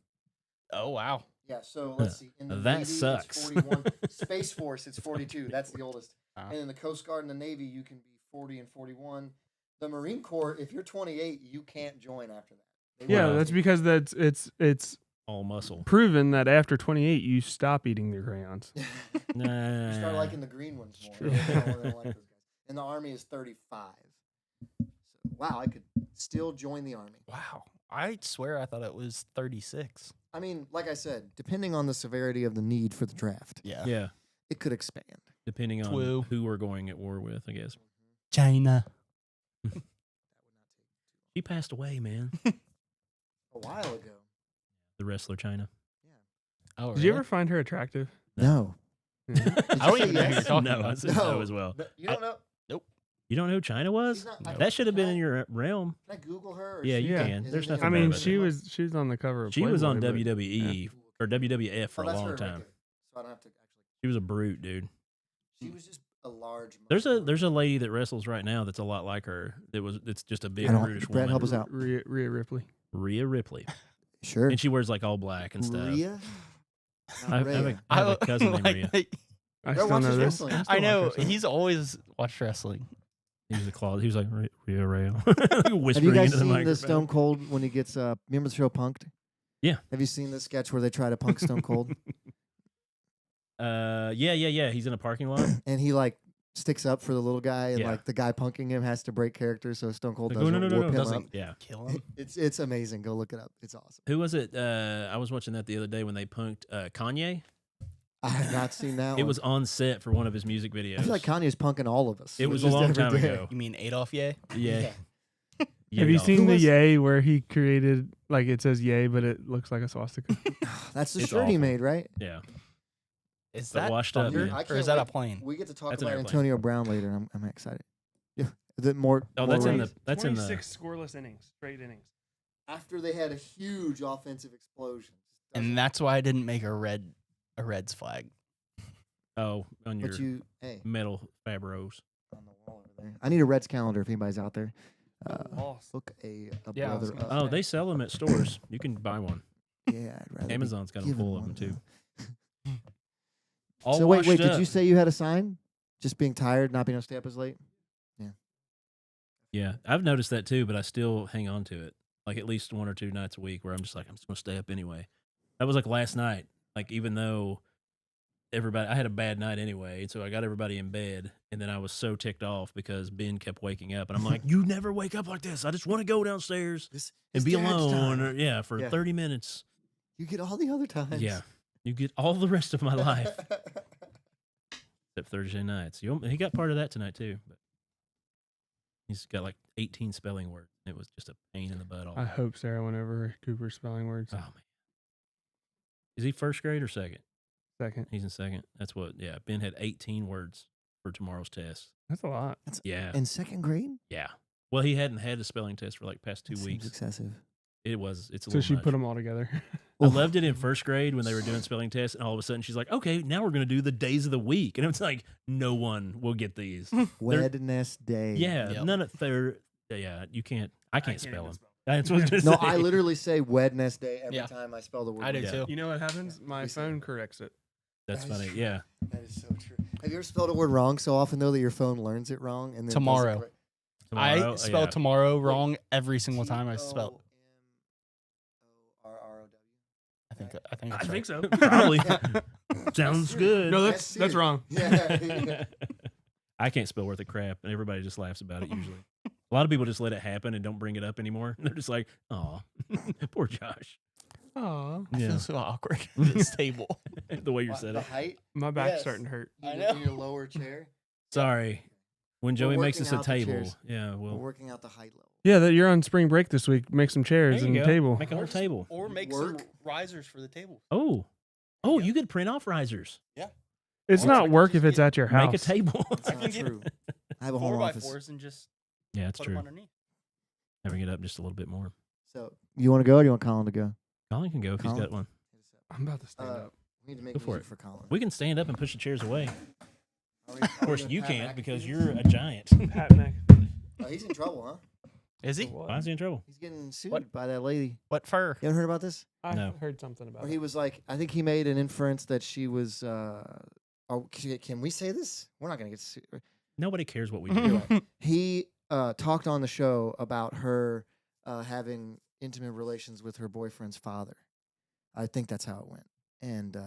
Oh, wow. Yeah, so let's see. In the That Navy, sucks. It's 41. Space Force, it's 42. That's the oldest. Wow. And in the Coast Guard and the Navy, you can be 40 and 41. The Marine Corps, if you're 28, you can't join after that. They Yeah, won't that's take you. because it's All muscle. proven that after 28 you stop eating your crayons. Nah. You start liking the green ones more. true. They don't like those guys. And the Army is 35. So, wow, I could still join the Army. Wow. I swear I thought it was 36. I mean, like I said, depending on the severity of the need for the draft, Yeah. Yeah, it could expand. depending on True. who we're going at war with, I guess. China. He passed away, man. A while ago. The wrestler China. Oh, Did you ever find her attractive? No. Yeah. I don't even know who you're Yes. talking No, I about. said no as well. You don't know? You don't know who China was? She's not- That should have been Can in I- your realm. Can I Google her? Or Yeah, she- you Yeah. can. is There's anything nothing I on mean, bad about she that. was on the cover of She was on Playboy, but- WWE or WWF for Oh, a that's long her right time. there. So I don't have to actually. She was a brute, dude. She was just a large. There's a lady that wrestles right now that's a lot like her. It's just a big I don't- brutish Brett, woman. help us out. Rhea Ripley. Rhea Ripley, Sure. and she wears like all black and stuff. Rhea. I have a cousin named Rhea. I Girl still watches know this. wrestling. I still I know watch wrestling. he's always watched wrestling. He was a claw. He was like Rhea Ray, Have whispering you guys into the seen microphone. the Stone Cold when he gets? Remember the show Punked? Yeah. Have you seen the sketch where they try to punk Stone Cold Yeah. He's in a parking lot. and he like sticks up for the little guy and Yeah. like the guy punking him has to break character so Stone Cold Like, doesn't whoop him doesn't up. Yeah. kill him. It's amazing. Go look it up. It's awesome. Who was it? I was watching that the other day when they punked Kanye. I have not seen that. It one. was on set for one of his music videos. I feel like Kanye's punking all of us. It was a just long every time day. ago. You mean Adolf Ye? Yeah. Have you Yay, seen Who the was- yay where he created like it says yay, but it looks like a swastika? That's the It's shirt he awful. made, right? Yeah. Is But that washed up, thunder, man. I or can't is that a wait. plane? We get to talk That's an about airplane. Antonio Brown later. And I'm excited. Yeah. The more. Oh, more that's in runs. the. That's in the. 26 scoreless innings, straight innings. After they had a huge offensive explosion. And that's why I didn't make a Reds flag. Oh, on your But you, hey, metal Fabros. on the wall over there. I need a Reds calendar if anybody's out there. Lost. Look a Yeah, I was brother gonna up. Oh, they sell them at stores. You can buy one. Yeah, I'd rather be Amazon's got them given full of them one, too. though. All So wait, washed did up. you say you had a sign? Just being tired, not being able to stay up as late? Yeah, I've noticed that too, but I still hang on to it. Like at least 1 or 2 nights a week where I'm just like, I'm just gonna stay up anyway. That was like last night. Like even though I had a bad night anyway, and so I got everybody in bed, and then I was so ticked off because Ben kept waking up, and I'm like, you never wake up like this. I just want to go downstairs This and be Dad's alone, time. or, for Yeah. 30 minutes. You get all the other times. Yeah, you get all the rest of my life except Thursday nights. He got part of that tonight too, but he's got like 18 spelling words. It was just a pain in the butt. All I hope Sarah went over Cooper's spelling words. Oh man, is he first grade or second? Second. He's in second. That's what. Yeah, Ben had 18 words for tomorrow's test. That's a lot. Yeah, In second grade? yeah. Well, he hadn't had a spelling test for like past 2 That weeks. seems excessive. It was. It's a So little she much. put them all together. I loved it in first grade when they were doing spelling tests, and all of a sudden she's like, "Okay, now we're going to do the days of the week," and it's like, no one will get these. Wednesday. Yeah, Yep. none of third. Yeah, you can't. I can't spell even them. spell. That's what I was gonna No, say. I literally say Wednesday every Yeah. time I spell the word. I do Yeah. too. You know what happens? My We said- phone corrects it. That's That is funny. true. Yeah. That is so true. Have you ever spelled a word wrong so often though that your phone learns it wrong and then does it Tomorrow. correct? Tomorrow, I spell yeah. tomorrow wrong every single time I spell. TOMORROW. I think I that's think right. so. Probably. Yeah. Sounds true. good. No, That's that's true. wrong. Yeah. I can't spell worth a crap, and everybody just laughs about it usually. A lot of people just let it happen and don't bring it up anymore. They're just like, "Oh, poor Josh." Aw. I Yeah. feel so awkward at this table. The way you're What, set the up. height. My back's Yes. starting to hurt. You I do- know. in your lower chair. Sorry. When We're Joey makes working us a out the table, chairs. yeah, We're well, working out the height level. Yeah, that you're on spring break this week. Make some chairs there and you a go. table. Make a whole table. Or make Work. some risers for the table. Oh, you could print off risers. It's Or I not can work just if it's get- at your house. Make a table. That's I not can get true. I have a home office. 4x4s and just Yeah, that's put true. them underneath. Having it up just a little bit more. So you want to go or do you want Colin to go? Colin can go if he's Colin? got one. I'm about to stand Uh, up. We need to make Go for music it. for Colin. We can stand up and push the chairs away. Of Of course, you can't because you're a giant. Pat McAfee. Oh, he's in trouble, huh? Is he? Why is he in trouble? He's getting sued What? by that lady. What fur? You haven't heard about this? I No. heard something about Or it. he was like, I think he made an inference that she was. Oh, can we say this? We're not gonna get sued. Nobody cares what we do. He talked on the show about her having intimate relations with her boyfriend's father. I think that's how it went, and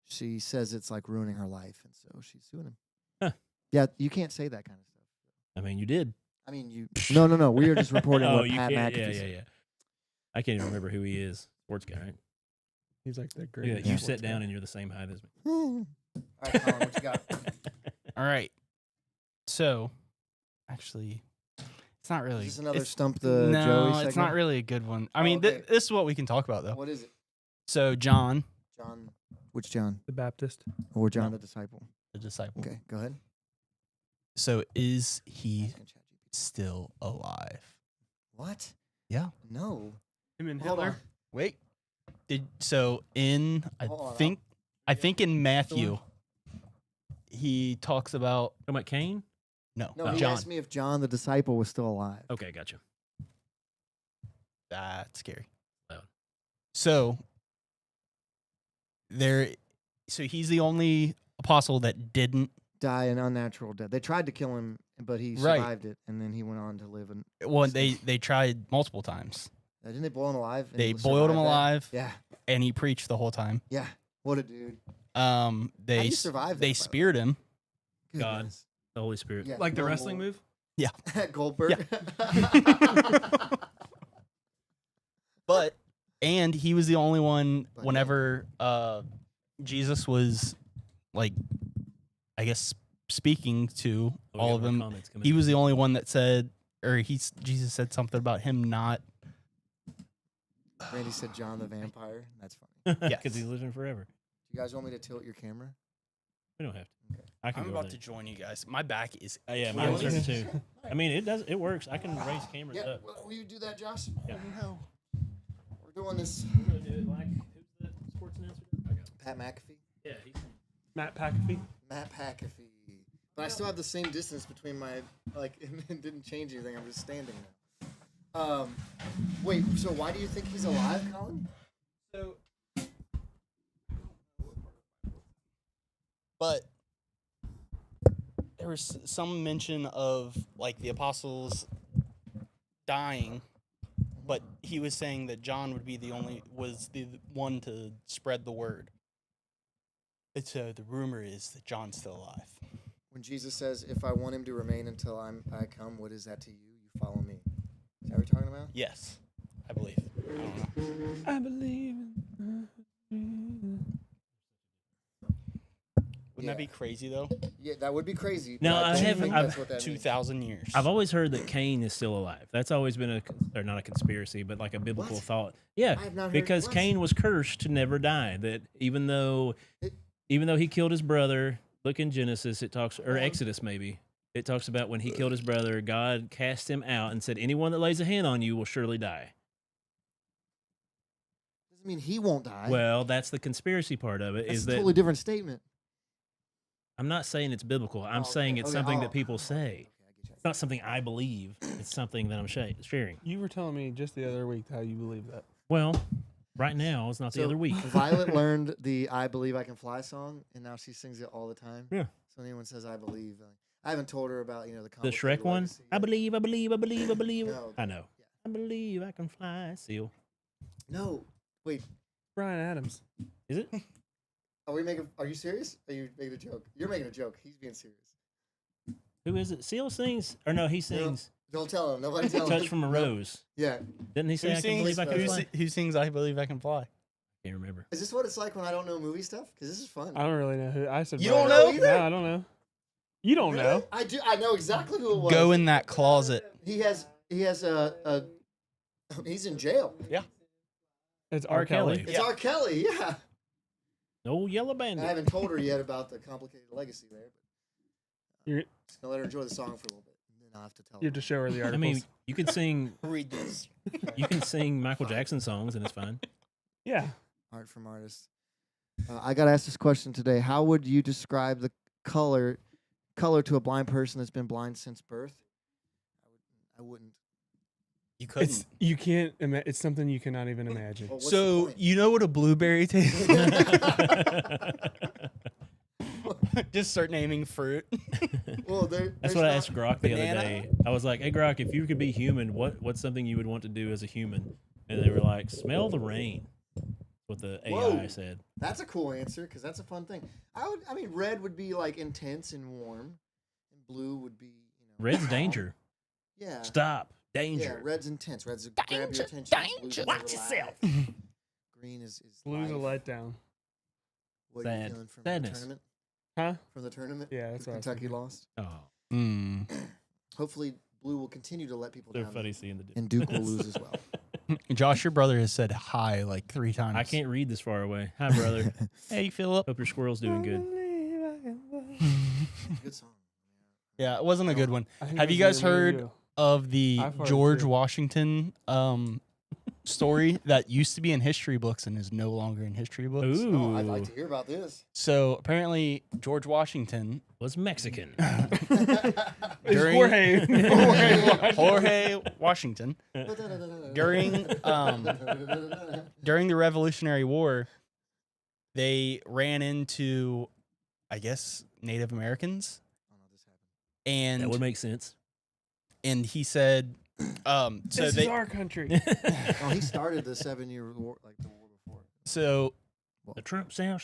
she says it's like ruining her life, and so she's suing him. Huh. Yeah, you can't say that kind of stuff. I mean, you did. I mean, you. No. We are just reporting Oh, what you Pat can't. McAfee Yeah. said. I can't even remember who he is. Sports guy, right? He's like the Yeah, great. you sit down and you're the same height as me. All right, Colin, what you got? All right. So, actually, it's not really. Is this another it's- stump the no, Joey it's segment? not really a good one. I Oh, mean, okay. this is what we can talk about though. What is it? So, John, John. Which John? The Baptist. Or John No. the disciple? the disciple. Okay, go ahead. So, is he Asking ChatGPT. still alive? What? Yeah. No. Him and Hold Hitler. on. Wait. I Hold on, think in Matthew he talks about Talking about Cain? No, Oh. he John. asked me if John the disciple was still alive. Okay, gotcha. That's scary. Loud. So he's the only apostle that didn't. Die an unnatural death. They tried to kill him, but he Right. survived it, and then he went on to live. And Well, they tried multiple times. didn't they boil him alive? and They he boiled him survived that? alive, Yeah, and he preached the whole time. yeah. What a dude. How How do you survive that, by They the way? speared him. God. Goodness. The Holy Spirit. Yeah, Like the Rumble. wrestling move? Goldberg. And he was the only one But whenever Jesus was, like, I guess, speaking to Oh, we all got of more them. comments coming He in. was the only one that said, Jesus said something about him not. Randy said John the Vampire. That's funny. Because Yes. he's living forever. You guys want me to tilt your camera? We don't have to. Okay. I can I'm go about over to there. join you guys. My back is. Yeah, Really? mine hurts too. I mean, it works. I can raise cameras Yeah. up. Will you do that, Josh? Yeah. No. We're doing this. I'm gonna do it like who's the sports announcer? I got it. Pat McAfee. Yeah, he's Matt McAfee. Matt McAfee. But I still have the same distance between my it didn't change anything. I'm just standing now. Wait. So why do you think he's alive, Colin? So, but there was some mention of like the apostles dying, but he was saying that John would be the one to spread the word. It's the rumor is that John's still alive. When Jesus says, "If I want him to remain until I come, what is that to you? You follow me." Is that what you're talking about? Yes, I believe. I don't know. I believe Wouldn't that be crazy though? Yeah, that would be crazy. No, but I don't haven't- think I've- that's what that means. 2,000 years. I've always heard that Cain is still alive. That's always been or not a conspiracy, but like a biblical What? thought. Yeah, I have not heard- because what? Cain was cursed to never die. That even though It- he killed his brother, look in Genesis, it talks or Well- Exodus maybe. It talks about when he killed his brother, God cast him out and said, "Anyone that lays a hand on you will surely die." Doesn't mean he won't die. Well, that's the conspiracy part of it. that's Is a that totally different statement. I'm not saying it's biblical. I'm Oh, saying okay, it's okay, something oh, that people okay, say. okay, I get you. It's not something I believe. It's something that I'm sharing. You were telling me just the other week how you believe that. Well, right now is not the So, other week. Violet learned the "I Believe I Can Fly" song, and now she sings it all the time. Yeah. So anyone says "I believe," I haven't told her about the The complicated Shrek one? legacy I yet. believe, I believe, I believe, I believe. No, I know. yeah. I believe I can fly. Seal. No, wait. Brian Adams. Is it? Are you serious? Are you making a joke? You're making a joke. He's being serious. Who is it? Seal sings? Or no, he sings Don't tell him. Nobody tell him. Touch from a Rose. Yeah. Didn't he say I can believe I can fly? Who sings I Believe I Can Fly? Can't remember. Is this what it's like when I don't know movie stuff? Because this is fun. I don't really know who. I said You Brian don't know Adams. either? No, I don't know. You don't Really? know. I do. I know exactly who it was. Go in that closet. He has a. He's in jail. It's R. R. Kelly. Kelly. It's R. Kelly. Yeah. No yellow I bandit. haven't told her yet about the complicated legacy there. You're, Just gonna let her enjoy the song for a little bit, and then I'll have to tell you her. have to show her the I articles. mean, you can sing. Read this. You can sing Michael Jackson songs, and it's fine. yeah. Art from artists. I got asked this question today. How would you describe the color to a blind person that's been blind since birth? I wouldn't. You couldn't. It's you can't. It's something you cannot even imagine. Well, what's the So point? you know what a blueberry tastes? Just start naming fruit. Well, That's there's what I not- asked Grok the Banana? other day. I was like, "Hey Grok, if you could be human, what's something you would want to do as a human?" And they were like, "Smell the rain." What the AI Whoa. said. That's a cool answer because that's a fun thing. I mean, red would be like intense and warm, and blue would be Red's calm. danger. Yeah. Stop. Yeah, Danger. red's intense. Red's a grab your attention. Blue's a Watch relax. yourself. Green is Blue's a life. letdown. What are you Sad. feeling from Sadness. the tournament? Huh? From the tournament? Yeah, that's what I was Kentucky thinking. lost. Oh, Mm. Hopefully, Blue will continue to let people they're down. funny seeing the And Duke will lose as well. Josh, your brother has said hi like 3 times. I can't read this far away. Hi, brother. Hey, Philip. Hope your squirrel's doing good. Good song. Yeah, it wasn't a good one. I think Have you that's guys near me and heard you. of the I farted George too. Washington story that used to be in history books and is no longer in history books. Ooh, Oh, I'd like to hear about this. So apparently, George Washington was Mexican. during Jorge Washington during the Revolutionary War, they ran into, I guess, Native Americans, and That would make sense. and he said, so This they is our country. Oh, he started the 7-year war, like the war before. so The Trump sound.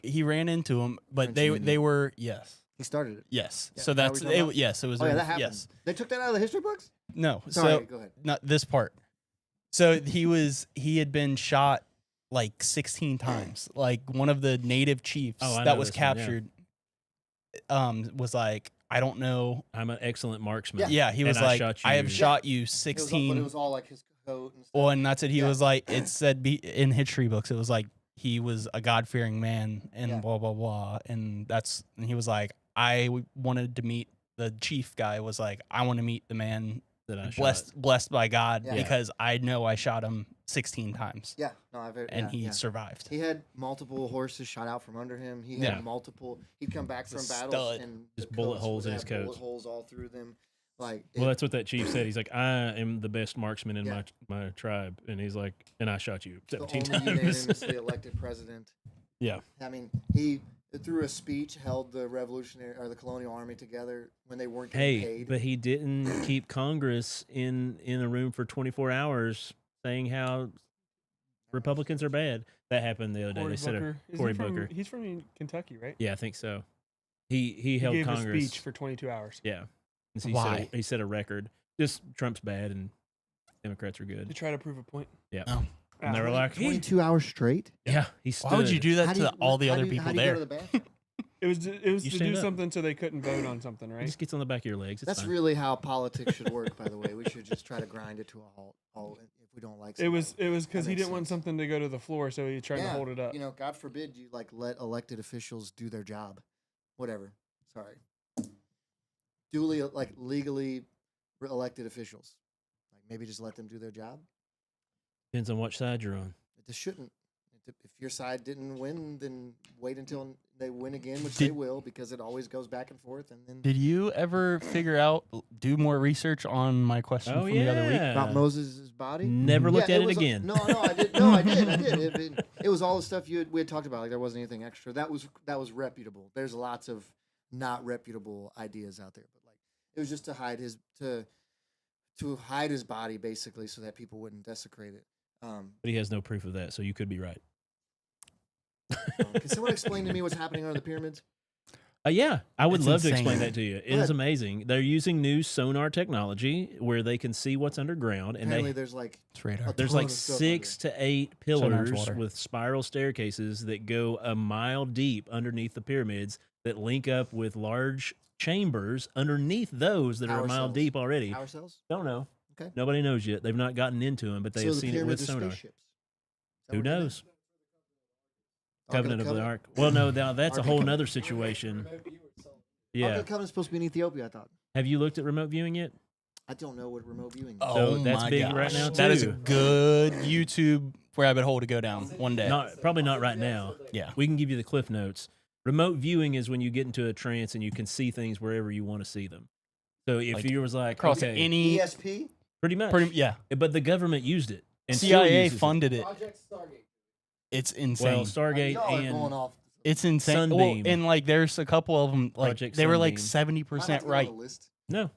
he ran into them, but French they Union. were He started it. yes. Yeah, So is that that's what we're talking about? yes. It was Oh yeah, that happened. yes. They took that out of the history books. No. Sorry, So go ahead. not this part. So he had been shot like 16 times. Like one of the native chiefs Oh, I that know was this one, yeah. captured was like, I don't know. I'm an excellent marksman. Yeah, he was And I like, shot I have you. shot you But 16. it was all like his coat and stuff. Well, and that's it. He Yeah. was like, it said in history books, it was like he was a God fearing man and Yeah. blah blah blah, and he was like, wanted to meet the chief guy. Was like, I want to meet the man That I shot. blessed by God Yeah. because I know I shot him 16 times Yeah, no, I've heard, and yeah, he yeah. survived. He had multiple horses shot out from under him. He had Yeah. multiple. He'd come back He's from a battles stud. and Just the bullet coats holes would in his have coat. Bullet holes all through them. Like Well, that's what that chief said. He's like, I am the best marksman in Yeah. my tribe, and he's like, and I shot you the 17 only times. unanimously elected president. Yeah. I mean, he through a speech held the revolutionary or the colonial army together when they weren't getting Hey, paid. but he didn't keep Congress in a room for 24 hours saying how Republicans are bad. That happened the other day. Cory They said Booker. Isn't Cory he from- Booker. He's from Kentucky, right? Yeah, I think so. He He held gave Congress. a speech for 22 hours Yeah. And so Why? he set a record. Just Trump's bad and Democrats are to good. try to prove a point. Yeah. Oh. And they were like, 22 hours straight. yeah, he stood. Why would you do that How do to you- all the how other do you- people how do you there? go to the bathroom? It was You to stand do up. something so they couldn't vote on something, He right? just gets on the back of your legs. It's That's fine. really how politics should work. By the way, we should just try to grind it to a halt. If we don't like It was somebody. because he makes didn't want sense. something to go to the floor, so he tried to Yeah, hold it up. You know, God forbid you like let elected officials do their job. Whatever. Sorry. Duly like legally elected officials. Like maybe just let them do their job. Depends on what side you're on. It just shouldn't. If your side didn't win, then wait until they win again, which they Did- will, because it always goes back and forth. And then Did you ever figure out, do more research on my question Oh from the other week? yeah. about Moses' body. Never looked at it was again. No, I did. No, I did. I did. It was all the stuff we had talked about. Like there wasn't anything extra. That was reputable. There's lots of not reputable ideas out there, but like it was just to hide his body basically, so that people wouldn't desecrate it. But he has no proof of that, so you could be right. Can someone explain to me what's happening under the pyramids? Yeah, I would It's love to insane. explain that to you. It Go is ahead. amazing. They're using new sonar technology where they can see what's underground, and Apparently, there's like It's radar. there's ton like of stuff 6 to 8 Sonar's pillars water. with spiral staircases that go a mile deep underneath the pyramids that link up with large chambers underneath those that are a Power mile cells. deep already. power cells. Don't know. Okay. Nobody knows yet. They've not gotten into them, but they So have the seen it with pyramids are sonar. spaceships. Is that Who what it is? knows? Ark of Covenant of the Ark. Well, no, now that's a Ark of whole the nother situation. Ark Yeah. of the Covenant's supposed to be in Ethiopia. I thought. Have you looked at remote viewing yet? I don't know what remote viewing is. Oh that's my big gosh. right now, That is a too. good YouTube rabbit hole to go down one day. Probably not right now. Yeah. We can give you the cliff notes. Remote viewing is when you get into a trance and you can see things wherever you want to see them. So if Like, you was like, Across okay, any, ESP. pretty much, yeah. but the government used it. And still CIA uses it. funded it. Project Stargate. It's insane. Well, Stargate Y'all are going and off. It's insane. Sunbeam. Well, and like there's a couple of them, like Project they were like Sunbeam. 70% right. no,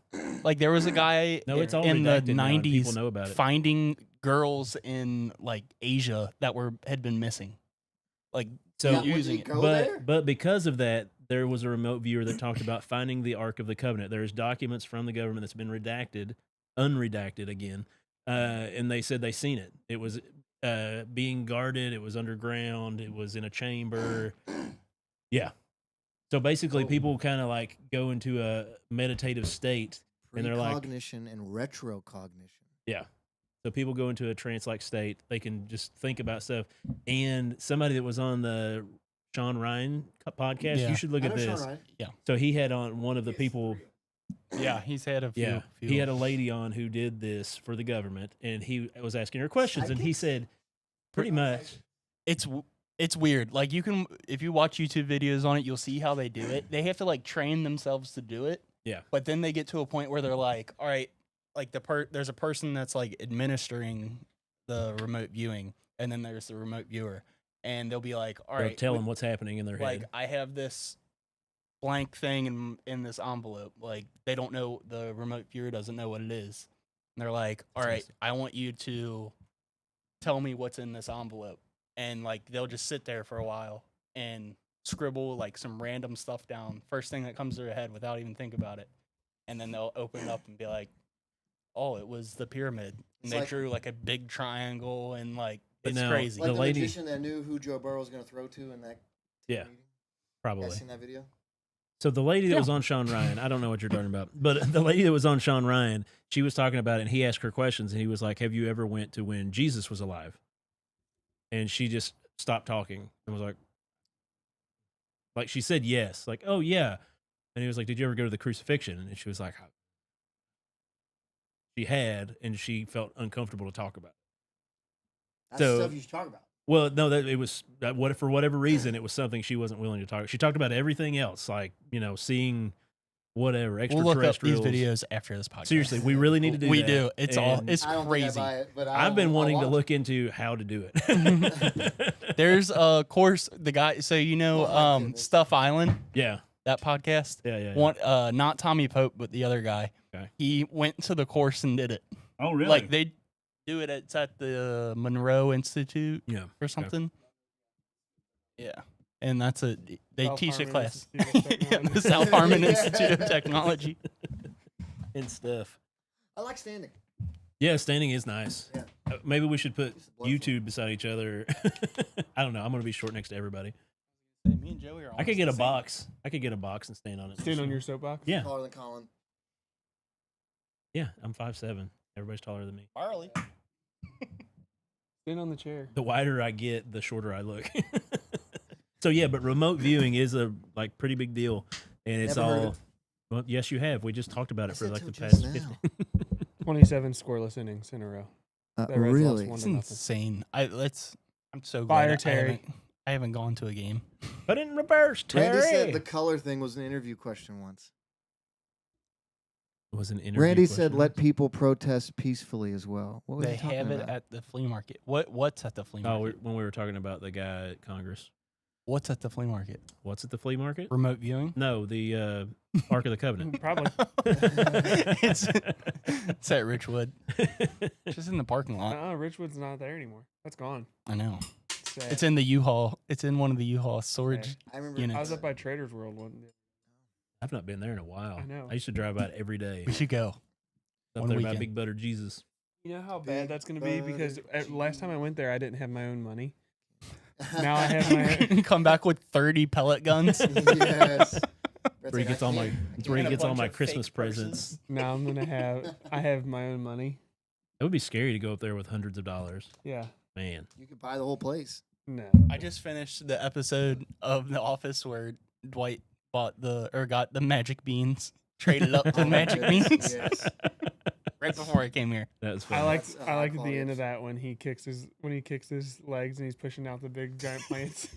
Like there was a guy no, it's all in the redacted now and people 90s know about it. finding girls in like Asia that had been missing. Like So Yeah, using would it. you go there? but because of that, there was a remote viewer that talked about finding the Ark of the Covenant. There's documents from the government that's been redacted, unredacted again, and they said they seen it. It was being guarded. It was underground. It was in a chamber. Yeah. So basically, Oh. people kind of like go into a meditative state. And they're like- Precognition and retrocognition. Yeah. So people go into a trance-like state. They can just think about stuff. And somebody that was on the Sean Ryan podcast, Yeah. you should look I at know Sean this. Ryan. So he had on one of the people. Yeah, he's had a few. Yeah, he had a lady on who did this for the government, and he was asking her questions, and he said, pretty much, It's weird. Like, you can, if you watch YouTube videos on it, you'll see how they do it. They have to like train themselves to do it. Yeah. But then they get to a point where they're like, all right, like there's a person that's like administering the remote viewing, and then there's the remote viewer, and they'll be like, all they'll right, tell them what's happening in their like head. I have this blank thing in this envelope. Like, they don't know, the remote viewer doesn't know what it is. And they're like, all right, I want you to tell me what's in this envelope. And like they'll just sit there for a while and scribble like some random stuff down, first thing that comes to their head without even thinking about it. And then they'll open it up and be like, oh, it was the pyramid. And It's they like- drew like a big triangle, and like But it's now, crazy. Like The the, lady- magician that knew who Joe Burrow was going to throw to in that Yeah, meeting. You probably. guys seen that video? So the lady that was on Sean Ryan, I don't know what you're talking about, but the lady that was on Sean Ryan, she was talking about it, and he asked her questions, and he was like, have you ever went to when Jesus was alive? And she just stopped talking and was like she said yes, like, oh yeah. And he was like, did you ever go to the crucifixion? And she was like, she had, and she felt uncomfortable to talk about it. That's So- stuff you should talk about. Well, no, that it was what for whatever reason it was something she wasn't willing to talk. She talked about everything else, like, you know, seeing whatever We'll look up these extraterrestrials. videos after this podcast. Seriously, we really need to do We that. do. It's all. And It's I don't crazy. think I buy it, but I've been I'll wanting to watch look into how to do it. There's a course. The guy. So you know, Oh, my goodness. Stuff Island, yeah, that podcast. yeah. One, not Tommy Pope, but the other guy. Okay. He went to the course and did it. Oh, really? Like they do it. It's at the Monroe Institute yeah. or something. Yeah, and that's a they South teach a Harmon class. Institute of Yeah, the Technology. South Harmon Yeah. Institute of Technology. And stuff. I like standing. Yeah, standing is nice. Yeah. Maybe we should put Just blood YouTube beside each other. I don't know. I'm gonna be short next to everybody. Hey, me and Joey are. I could get a box. I could get a box and stand on it. Stand on your soapbox. Yeah, Taller than Colin. yeah. I'm 5'7". Everybody's taller than me. Barley. Stand on the chair. The wider I get, the shorter I look. So yeah, but remote viewing is a like pretty big deal, and it's Never heard of all. it. Well, yes, you have. We just talked about I it for said like till the just past 50. now. 27 scoreless innings in a row. The Reds lost Really? 1 It's to nothing. insane. I'm so Fire glad Terry. I haven't gone to a game. But in reverse, Terry. Randy said the color thing was an interview question once. It was an interview. Randy said, question. "Let people protest peacefully as well." What was They he talking have it about? at the flea market. What's at the flea Oh, market? when we were talking about the guy at Congress. What's at the flea market? What's at the flea market? Remote viewing. No, the Ark of the Covenant. Probably. it's at Richwood. It's just in the parking lot. Richwood's not there anymore. That's gone. I know. Sad. It's in the U-Haul. It's in one of the U-Haul storage. I remember. units. I was up by Trader's World one day. I've not been there in a while. I know. I used to drive by it every day. We should go. Up one there by weekend. Big Butter Jesus. You know how Big bad that's going to be? Because butter last time I went there, I didn't have my own money. now Now I have my. Come back with 30 pellet guns. Yes. Where he gets all my, that's where he And a gets all bunch my of fake Christmas purses. presents. Now I'm gonna have. I have my own money. It would be scary to go up there with hundreds of dollars. Yeah. Man. You could buy the whole place. No. I just finished the episode of The Office where Dwight got the magic beans, traded up the Oh my magic goodness, beans yes. right before I came here. That was fun. I like. That's I like high the end quality. of that when he kicks his legs and he's pushing out the big giant plants.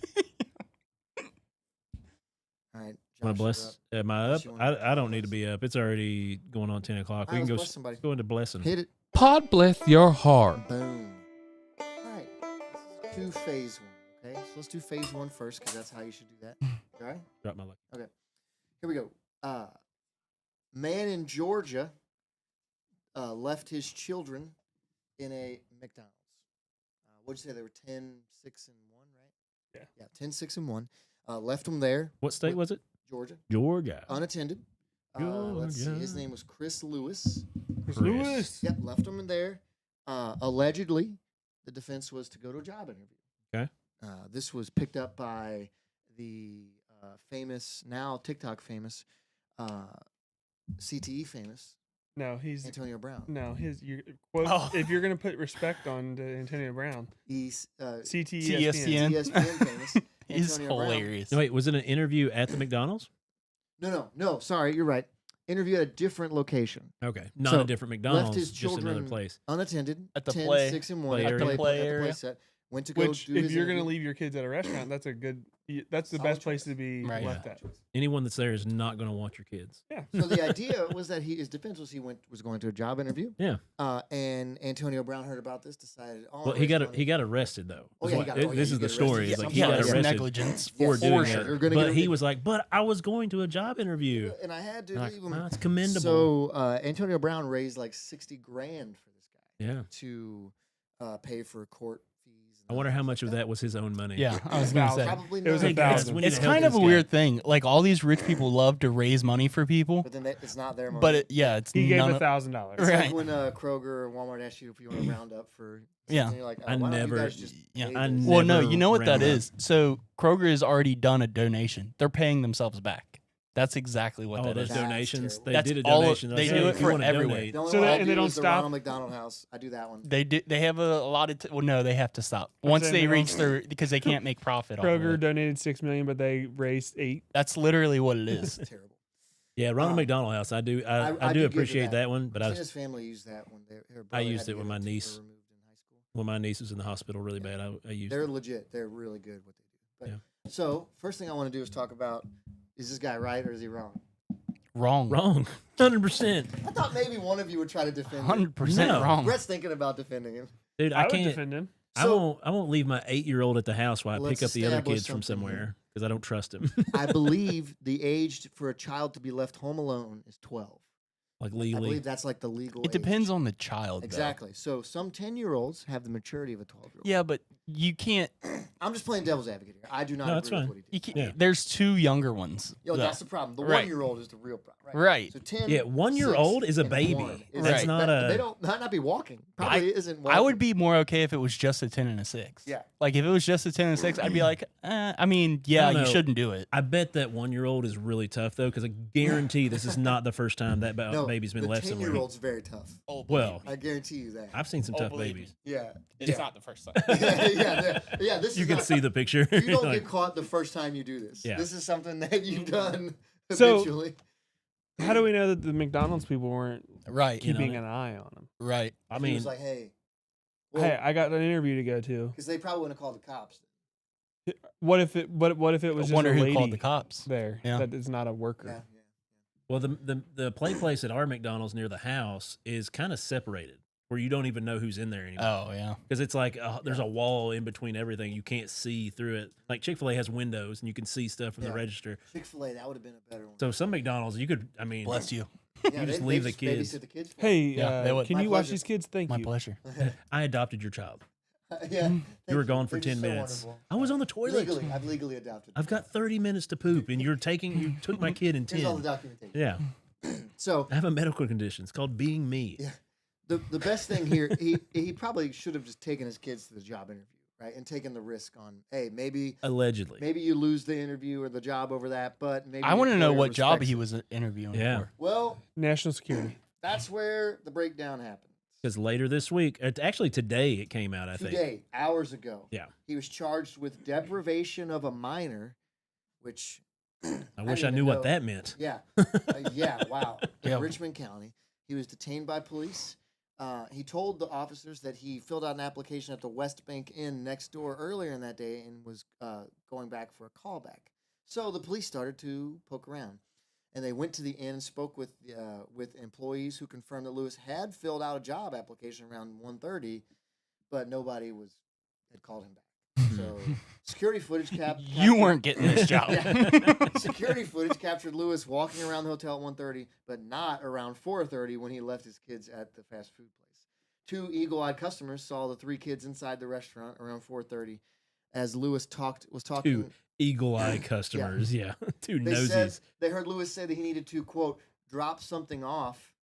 All right. Wanna Josh, bless? you're Am I up? Unless you wanna I don't need to bless. be up. It's already going on 10 o'clock. All We right, can go let's bless somebody. go into blessing. Hit it. Podbless your heart. Boom. All right. Let's do phase one. Okay. So let's do phase one first because that's how you should do that. All right. Drop my leg. Here we go. Man in Georgia left his children in a McDonald's. What'd you say? They were 10, 6, and 1, right? Yeah. Yeah, 10, 6, and 1. Left them there, What state was it? Georgia, Georgia. unattended. Let's see. His Georgia. name was Chris Lewis. Chris Chris. Lewis. Yep, left him in there. Allegedly, the defense was to go to a job interview. Okay. This was picked up by the famous, now TikTok famous, CTE famous, No, he's Antonio Brown. no his. You quote Oh. if you're gonna put respect on to Antonio Brown. He's CTESPN. CSPN. ESPN famous. He's Antonio Brown. hilarious. No, wait, was it an interview at the McDonald's? No. Sorry, you're right. interview at a different location. Okay, not So, a different Left McDonald's, his just another children place. unattended At the 10, play- 6 and 1 play at area. the play, Play at the area. play set. Went to go Which, do if his you're gonna interview. leave your kids at a restaurant, that's a good. That's the Solid best place choice. to be Right. left at. Anyone that's there is not going to want your kids. Yeah. So the idea was that his defense was was going to a job interview. Yeah. And Antonio Brown heard about this, decided. Oh, Well, he got arrested though. Oh, Is yeah, what- he got- oh, yeah, this he is the got story. arrested. It's like Yeah, he got it's arrested negligence for Yes, doing for it. sure. You're gonna But get he a- was like, "But I was going to a job interview." And I had to Like, leave him. "Wow, it's commendable." So Antonio Brown raised like $60,000 for this guy Yeah. to pay for court fees. I wonder how much of that was his own money. Yeah, I was gonna say. Probably It was not. a thousand. we need It's to help kind of a this guy. weird thing. Like all these rich people love to raise money for people, But then it's not their money. but it's He gave none of- $1,000. It's Right. like when Kroger or Walmart ask you if you want to round up for Yeah. something, you're like, oh, I why don't never- you guys just yeah. pay I this? Well, no, never you know what that round up. is. So Kroger has already done a donation. They're paying themselves back. That's exactly what Oh, that those is. That's donations. terrible. They That's did a all- donation. they Like, do hey, it if you for wanna everywhere. donate- The only So one they- I and do they don't is the stop? Ronald McDonald House. I do that one. They have a allotted. Well, no, they have to stop once saying they they reach don't- their because they can't make profit. Off of Kroger it. donated $6 million, but they raised $8. That's literally what it is. It's terrible. Yeah, Ronald Um, McDonald House. I do. I I do did give to appreciate that. that one. But Tina's family used that when her brother used had to it when get my a tumor niece- removed in high school. when my niece was in the hospital really bad, I used They're it. legit. They're really good what they do. But, Yeah. So first thing I want to do is talk about: is this guy right or is he wrong? Wrong. Wrong, 100%, I thought maybe one of you would try to defend him. 100% No. wrong. Brett's thinking about defending him. dude. I I would can't. defend him. So I won't leave my 8-year-old at the house while I Let's pick up the other establish kids from something here. somewhere because I don't trust him. I believe the age for a child to be left home alone is 12. Like I legally. believe that's like the legal. It depends age. on the child. though. Exactly. So some 10-year-olds have the maturity of a 12-year-old. Yeah, but you can't. I'm just playing devil's advocate here. I do not No, agree that's with fine. what he did. You can't Yeah. There's two younger ones. Yo, though. that's the problem. The Right. 1-year-old is the real problem. Right. Right. So 10. Yeah, 1-year-old 6, is a and baby. 1 is That's like- not that- a- They don't might not be walking. Probably isn't. Walking. I would be more okay if it was just a 10 and a 6. Yeah. Like if it was just a 10 and a 6, I'd be like, I mean, yeah, I don't you know. shouldn't do it. I bet that 1-year-old is really tough though, because I guarantee this is not the first time that No, baby's been the left somewhere. 10-year-old's very tough. Well, I guarantee you that. I've seen some Oh, tough believe babies. Yeah. It's yeah. not the first time. yeah. This You is can not- see the picture. You don't Like, get caught the first time you do this. Yeah. This is something that you've done So- habitually. How do we know that the McDonald's people weren't Right. keeping know, an eye on him? Right. I He mean, was like, hey, Hey, I got an interview to go to. because they probably wouldn't have called the cops. What if it? What if it was I just wonder a who lady called the cops. there Yeah. that is not a worker? Yeah. well, the play place at our McDonald's near the house is kind of separated, where you don't even know who's in there anymore. Oh, yeah. Because it's like there's a wall in between everything. You can't see through it. Like Chick-fil-A has windows, and you can see stuff from the Yeah. register. Chick-fil-A, that would have been a better one. So some McDonald's, you could. I mean, Bless you. Yeah, you just they leave the just kids. babysit the kids. for Hey, Yeah, they would. can My you watch pleasure. these kids? Thank My you. pleasure. I adopted your child. yeah, You were thank gone for They're 10 just so minutes. wonderful. I was on the toilet. Legally, I've legally adopted. I've got 30 minutes to poop, and you took my kid in Here's all the 10. documentation. Yeah, So I have a medical condition. It's called being me. Yeah. the best thing here, he probably should have just taken his kids to the job interview, right, and taken the risk on, hey, maybe Allegedly. you lose the interview or the job over that, but maybe I your want to know employer what job respects he it. was interviewing Yeah. for. Well, National security. that's where the breakdown happened. Because later this week, actually today, it came out, I think. Today, hours ago, Yeah. he was charged with deprivation of a minor, which I wish I didn't knew even what know- that meant. Yeah, yeah, wow. In Yeah. Richmond County, he was detained by police. He told the officers that he filled out an application at the West Bank Inn next door earlier in that day and was going back for a callback. So the police started to poke around, and they went to the inn and spoke with employees who confirmed that Lewis had filled out a job application around 1:30, but nobody had called him back. So security footage You weren't getting this job. Yeah. Security footage captured Lewis walking around the hotel at 1:30, but not around 4:30 when he left his kids at the fast food place. 2 eagle-eyed customers saw the 3 kids inside the restaurant around 4:30 as Lewis was talking. 2 eagle-eye customers. Yeah. 2 They said nosies. they heard Lewis say that he needed to, quote, drop something off,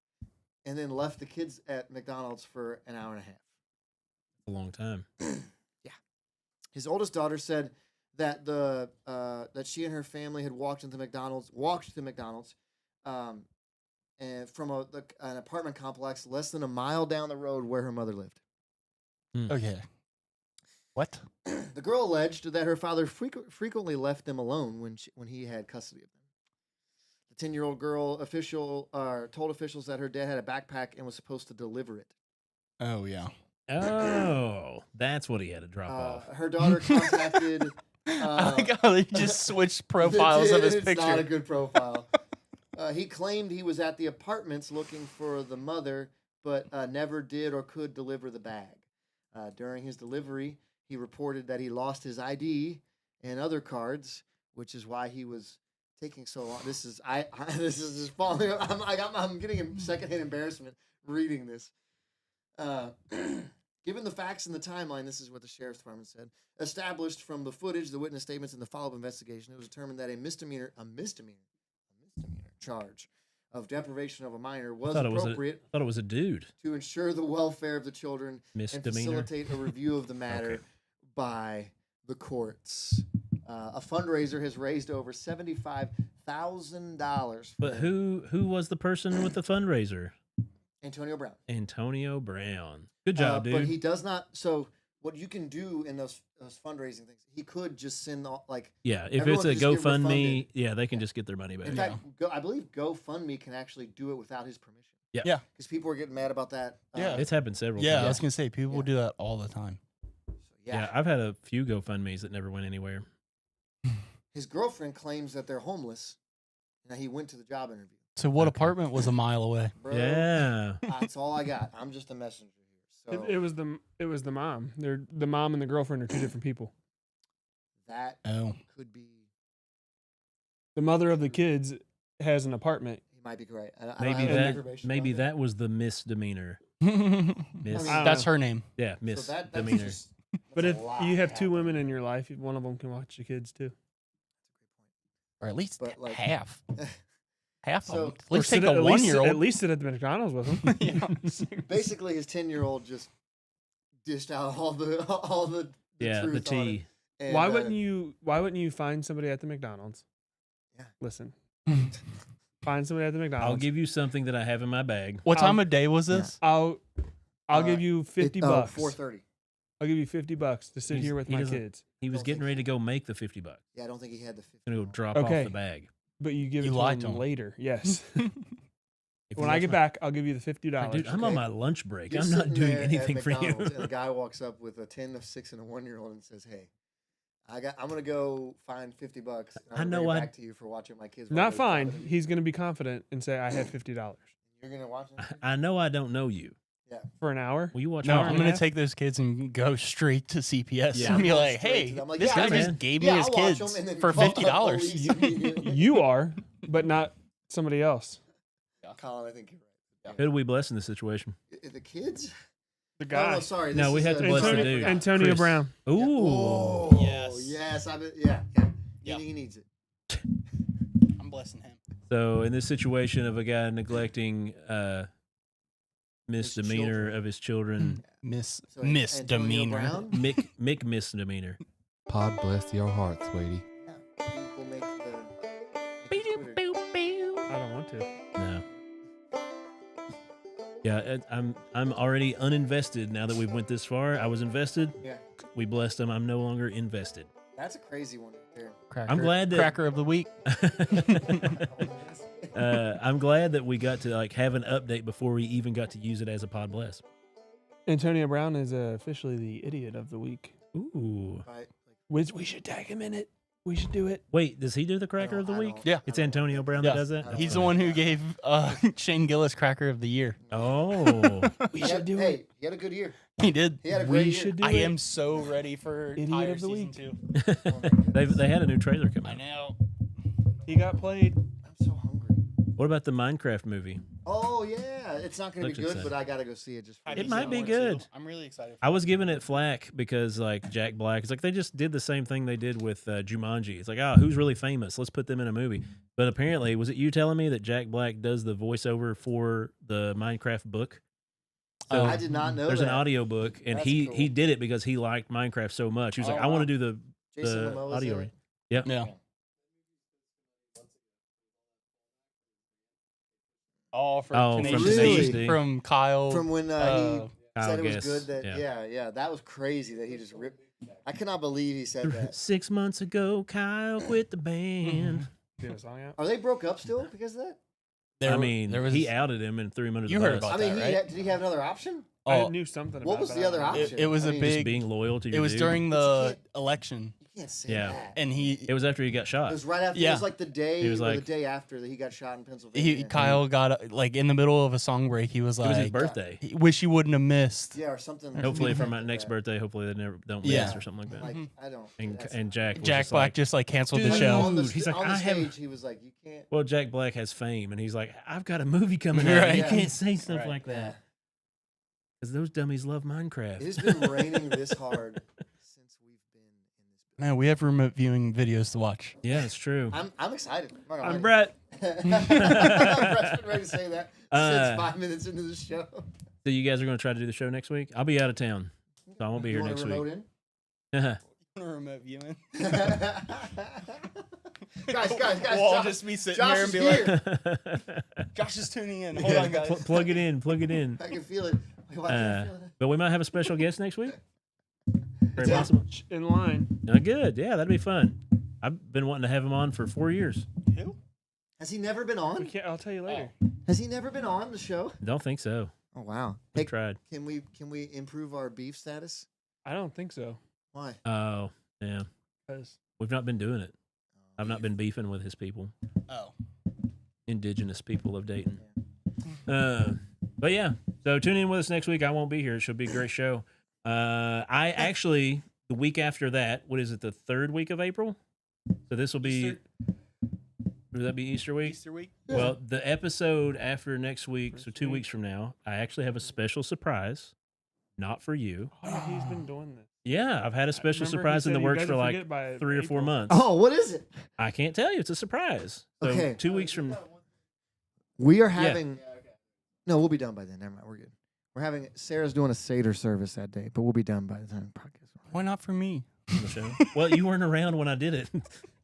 and then left the kids at McDonald's for an hour and a half. A long time. His oldest daughter said that that she and her family had walked to McDonald's, and from an apartment complex less than a mile down the road where her mother lived. Okay. What? The girl alleged that her father frequently left them alone when he had custody of them. The 10-year-old girl told officials that her dad had a backpack and was supposed to deliver it. Oh yeah. Oh, that's what he had to drop off. Her daughter contacted. I like how they just switched profiles of his It's picture. not a good profile. He claimed he was at the apartments looking for the mother, but never did or could deliver the bag. During his delivery, he reported that he lost his ID and other cards, which is why he was taking so long. This is just falling. I'm getting secondhand embarrassment reading this. Given the facts and the timeline, this is what the sheriff's department said. Established from the footage, the witness statements, and the follow-up investigation, it was determined that a misdemeanor charge of deprivation of a minor was appropriate. I thought it was a dude. To ensure the welfare of the children and Misdemeanor. facilitate a review of the matter Okay. by the courts. A fundraiser has raised over $75,000. But who was the person with the fundraiser? Antonio Brown. Antonio Brown. Good job, dude. But he does not. So what you can do in those fundraising things, he could just send yeah, if everyone it's a could just get GoFundMe, refunded. yeah, they can just get their money back. In fact, I believe GoFundMe can actually do it without his permission. Yeah. Yeah. Because people were getting mad about that. Yeah. It's happened several Yeah, I times. was gonna say people Yeah. do that all the time. So, Yeah, I've had a few GoFundMes that never went anywhere. His girlfriend claims that they're homeless, and that he went to the job interview. So what Okay. apartment was a mile away? Bro, Yeah. that's all I got. I'm just a messenger here. So It was the mom. The mom and the girlfriend are two different people. that Oh. could be. The mother of the kids has an apartment. He might be correct. I don't Maybe have any that information maybe about that was the misdemeanor. Miss, I don't That's know. her name. yeah, So that's misdemeanor. just. But that's if a lot you have to two happen. women in your life, one of them can watch the kids too. Or at least But, like- half. Half So- of them. At least Or take sit the at least- 1-year-old. At least sit at the McDonald's with them. Yeah. Basically, his 10-year-old just dished out all the Yeah, the truth on it. tea. And, Why wouldn't you find somebody at the McDonald's? Yeah. Listen. Find somebody at the McDonald's. I'll give you something that I have in my bag. What time of day was this? I'll give you it- 50 bucks. 4:30. I'll give you $50 to sit He's- here with he my doesn't- kids. He was Don't getting think ready to go make the $50. Yeah, I don't think he had the 50. Gonna go drop Okay. off the bag. But you give You it lied to to them him. later. Yes. If When he I wants get my- back, I'll give you the $50. Dude, I'm on okay? my lunch break. You're I'm not sitting doing there at anything for you. McDonald's, and a guy walks up with a 10, a 6, and a 1-year-old and says, "Hey, I'm gonna go find $50. And I I'm know gonna bring it I- back to you for watching my kids. while Not they fine. travel." He's going to be confident and say, I had $50 You're gonna watch it. I know I don't know you. for an hour. Will you watch No, hour I'm and a going to half? take those kids and go straight to CPS Yeah. and be I'm like, straight hey, to them. I'm like, this yeah, guy I'm just in. gave me Yeah, his I'll watch kids 'em and then for call the $50. police immediately. You are, but not somebody else. Colin, I think you're right. Who do we bless in this situation? The kids? The Oh, guy. no, sorry. No, this we is have to a- bless the Antonio, dude. Antonio Chris. Brown. Ooh. Oh, Yes. yes. Yeah. He needs it. I'm blessing him. So in this situation of a guy neglecting misdemeanor children. of his children, So Misdemeanor. Antonio Brown, Mick misdemeanor. Pod bless your heart, sweetie. will make the Twitter. I don't want to. No. Yeah, I'm already uninvested now that we've went this far. I was invested. Yeah, We blessed him. I'm no longer invested. that's a crazy one right there. Cracker, I'm glad that- Cracker of the week. I'm glad that we got to like have an update before we even got to use it as a pod bless. Antonio Brown is officially the idiot of the week. Ooh. Right? Which we should tag him in it. We should do it. Wait, does he do the cracker No, of the I week? don't- Yeah. It's Antonio Brown Yeah. that does that? I don't He's know. the one who gave Shane Gillis Cracker of the Year. Oh. We He should had, do hey, it. he had a good year. He did. He had a We great year. should do I it. am so ready for Idiot Tire of the season week. 2. Oh my goodness. they had a new trailer come I out. know. He got played. I'm so hungry. What about the Minecraft movie? Oh yeah, it's not gonna Looks be good, exciting. but I gotta go see it just. For I It need might to be know good. too. I'm really excited. I was giving it flack because like Jack Black, it's like they just did the same thing they did with Jumanji. It's like, oh, who's really famous? Let's put them in a movie. But apparently, was it you telling me that Jack Black does the voiceover for the Minecraft book? So I did not know there's that. an audio book, and That's he cool. did it because he liked Minecraft so much. He was like, Oh, I want wow. to do the Jason the Momoa's audio. in Right? it. Yep. Yeah. Oh, from Tenacious Tenacious D. D. From Kyle. From when uh, he said it was Guess, good. That yeah, that was crazy. That he just ripped. I cannot believe he said that. 6 months ago, Kyle quit the band. Get a song out. Are they broke up still because of that? I mean, there was he outed him and threw him under You the heard bus. about I mean, that, right? did he have another option? I Oh, knew something about What was it, the but I other don't know. option? it was I a mean, Just big. being loyal to your It was dude. during But the you election, You can't say Yeah. that. and he It was after he got It shot. was right after. It Yeah. was like the day. He was or the like- day after that he got shot in Pennsylvania. Kyle got like in the middle of a song break. He was It was his like, birthday. he wish he wouldn't have missed. Yeah, or something. Hopefully, for my like next that. birthday, hopefully they never don't Yeah. miss or something like that. Like Mhm. I don't. And that's and not- Jack was Jack just Black like, just like canceled Dude, the Like, show. on the, He's like, on I the have- stage, he was like, "You can't." well, Jack Black has fame, and he's like, I've got a movie coming out. Right. You Yeah. can't say stuff Right. like Yeah. that because those dummies love Minecraft. It has been raining this hard since we've been in this. Man, we have remote viewing videos to watch. Yeah, it's true. I'm excited. not gonna lie I'm to Brett. you. Brett's been ready to say that Uh, since 5 minutes into the show. So you guys are going to try to do the show next week? I'll be out of town, so I won't be You here want next a week. remote Remote viewing. in? guys, We'll all Josh, just be sitting Josh here is and be here. like, Josh is tuning in. Hold on, guys. Plug it in. Plug it in. I can feel it. Wait, why can't I feel it? But we might have a special guest next week. Very possible. In line. Good. Yeah, that'd be fun. I've been wanting to have him on for 4 years. Who? Has he never been We on? can't, I'll tell you later. Has he never been on the show? Don't think so. Oh wow. We Hey, tried. can we improve our beef status? I don't think so. Why? Oh, yeah. 'Cause We've not been doing it. I've not been beefing with his people, Oh. indigenous people of Dayton. But yeah, so tune in with us next week. I won't be here. It should be a great show. I actually, the week after that, what is it, the third week of April? So this will be, Easter- would that be Easter week? Easter week? Well, the episode after next week, so 2 weeks from now, I actually have a special surprise. Not for you. Oh, yeah, he's been doing this. Yeah, I've had a special Remember he surprise in said the you works guys for would like forget by 3 or 4 April. months. Oh, what is it? I can't tell you. It's a surprise. So Okay. 2 weeks from We are having. No, we'll be done by then. Never mind. We're good. We're having. Sarah's doing a Seder service that day, but we'll be done by the time the podcast. Why not for me? the show. Well, you weren't around when I did it.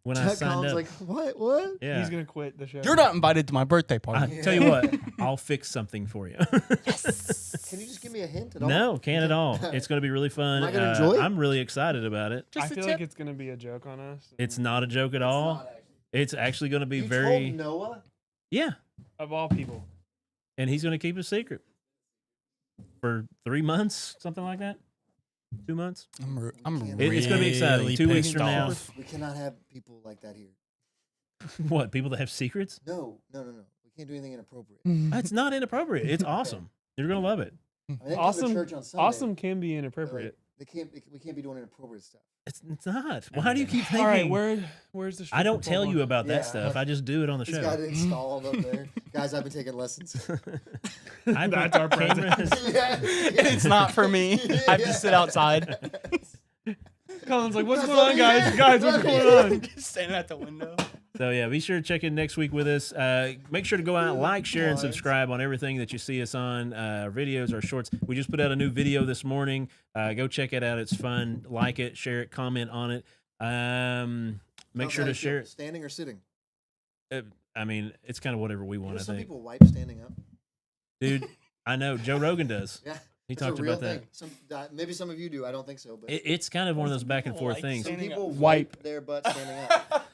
When I Chuck signed Collins up. like, what? Yeah. He's gonna quit the show. You're not invited to my birthday I party. tell you what, I'll fix something for you. Can you just give me a hint at all? No, can't at all. It's going to be really fun. Am I gonna enjoy it? I'm really excited about it. I feel like it's gonna be a joke on us. It's not a joke at all. It's actually going to be You very, told Noah? yeah. Of all people. And he's going to keep it a secret for 3 months, something like that. 2 months. I'm It's gonna be exciting. really 2 weeks pissed from now. off. We cannot have people like that here. What, people that have secrets? No. We can't do anything inappropriate. That's not inappropriate. It's awesome. You're going to love it. I mean, they come to Awesome. church on Sunday, Awesome can be but, like, inappropriate. we can't be doing inappropriate stuff. It's not. Why do you keep thinking? All right, where's the? I don't tell you about Yeah. that stuff. I just do it on the He's show. got it installed up there. Guys, I've been taking lessons. I put That's our present. cameras- Yeah. It's not for me. I have to sit outside. Colin's like, what's That's going on, what- guys? yeah. Guys, what's going on? Just standing at the window. So yeah, be sure to check in next week with us. Make sure to go out, like, share, and subscribe on everything that you see us on. Our videos, our shorts. We just put out a new video this morning. Go check it out. It's fun. Like it, share it, comment on it. Make How's sure that to feel? share it. Standing or sitting? I mean, it's kind of whatever we want. I Some think, people wipe standing up. dude. I know Joe Rogan does. Yeah. He It's a talked real about that. thing. Maybe some of you do. I don't think so. But It's kind of one of those back and people forth like things. some standing people Wipe. wipe their butt standing up.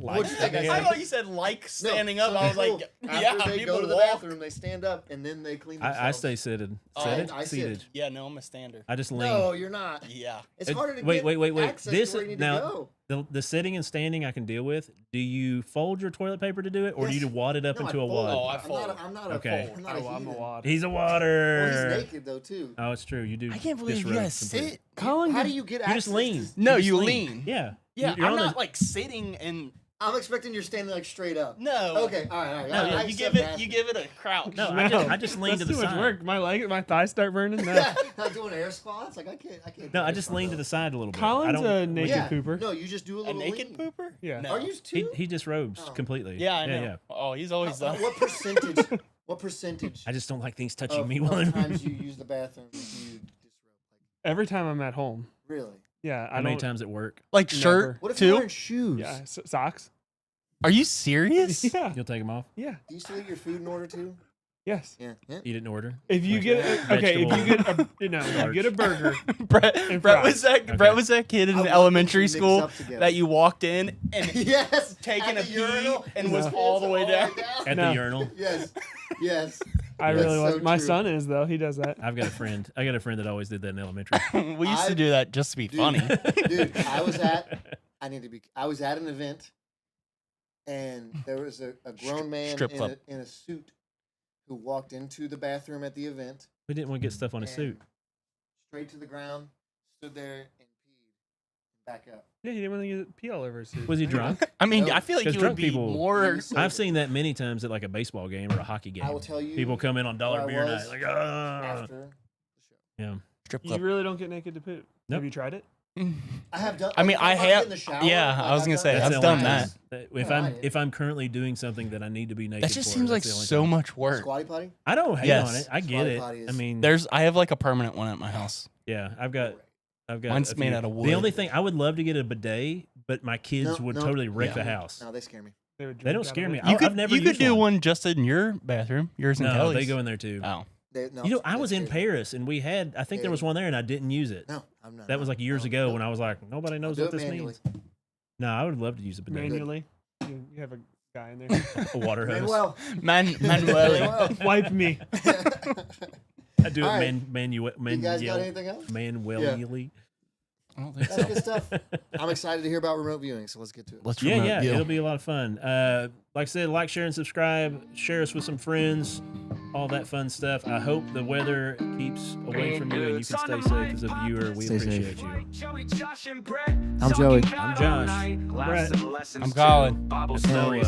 Like What'd you think I standing I up. thought you said like standing up. I was like, after yeah, they people go to the walk. bathroom, they stand up and then they clean themselves. I stay seated. Oh, Seated? I sit. Seated. Yeah, no, I'm a stander. I just lean. No, you're not. Yeah. It's Uh, harder to wait, get wait. access This to where you need now- to go. The sitting and standing I can deal with. Do you fold your toilet paper to do it, or do you Yes. wad it up No, into I a fold. wad? Oh, I I'm fold. not. I'm not Okay. a. I'm not a I'm a heathen. wad. He's a Well, water. he's naked though too. Oh, it's true. You do. I can't believe you disrobe guys completely. sit. Colin, How do you get You access? just lean. No, just you lean. Yeah. Yeah, You're I'm on not the- like sitting and I'm expecting you're standing like straight up. no. Okay, all right. No, I yeah, I You accept give it. that. You give it a crouch. No, No, I just lean that's to the too much side. work. My thighs start burning. No. Yeah, not doing air squats. Like I can't. No, do I air just squats. lean to the side a little bit. I Colin's don't. a naked Yeah. pooper. No, you just do a A little naked lean. pooper? Yeah. No. Are you too? He disrobes Oh. completely. Yeah, I know. Yeah. Oh, he's always done. What percentage? What percentage? I just don't like things touching of, me of one. times you use the bathroom do you disrobe? Like Every time I'm at home. really? Yeah. How I many don't. times at work? Like Never. shirt What if you're too? wearing shoes? Yeah. Socks. Are you serious? Yeah. You'll take them off. Yeah. Do you still eat your food in order to? Yes. Yeah. You didn't order. If you Like get okay, if you get a you get a burger. Brett fries. was that Okay. Brett was that kid in I love elementary that you mix school up together. that you walked in and Yes. taken At a the pee urinal, and his was hands all the way down. At No. the urinal. Yes. Yes. I That's really so was. My true. son is though. He does that. I've got a friend. I got a friend that always did that in elementary. We used to I- do that just to be Dude. funny. Dude, I was at an event, and there was a grown man strip club. in a suit who walked into the bathroom at the event, We didn't want to get stuff on his suit. straight to the ground, stood there and peed, back up. Yeah, he didn't want to get pee all over his suit. Was he drunk? I mean, No, I feel like 'cause you would drunk be people- more. He's I've sober. seen that many times at like a baseball game or a hockey game. I will tell you. People come in on dollar where I beer night, was like, after the show. yeah. Strip You club. really don't get naked to poop. Nope. Have you tried it? I have done. I mean, if I I'm have- getting in the shower, yeah, I was I've gonna done say, that. I've the only done time that. If Yeah, I'm I- if I'm currently doing something that I need to be naked That just for, seems like that's the only so time. much work. Squatty potty. I don't hate Yes. on it. I get Squatty it. potty I is- mean, I have like a permanent one at my house. yeah, I've got. Mine's a made few. out of The wood. only thing I would love to get a bidet, but my kids No, would no. totally wreck Yeah. the house. No, they scare me. Would They drink don't out scare of me. it. I've never You could used do one. one just in your bathroom, yours and No, Kelly's. they go in there too. Oh, No, You know, I was they in scare me. Paris and we had. I think there was one there and I didn't use it. No, I'm not. That was like years ago when I was like, nobody knows do what it this manually. means. No, I would love to use a bidet. Manually. You have a guy in there. A water hose. Manuel. Manuel. Manuel. Wipe me. I do it All right. manually. You guys got anything else? Manually. I don't think That's so. good stuff. I'm excited to hear about remote viewing, so let's get to it. Let's Yeah, remote yeah, view. it'll be a lot of fun. Like I said, like, share, and subscribe. Share us with some friends. All that fun stuff. I hope the weather keeps away from you and you can stay safe as a viewer. We Stay safe. appreciate you. I'm Joey. I'm Josh. Brett. I'm Colin. That's Noah.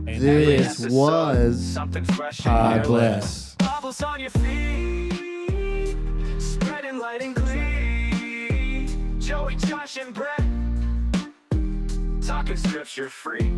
And This was Podbless. Bubbles on your feet, spreading light and glee. Joey, Josh, and Brett, talking scripture free.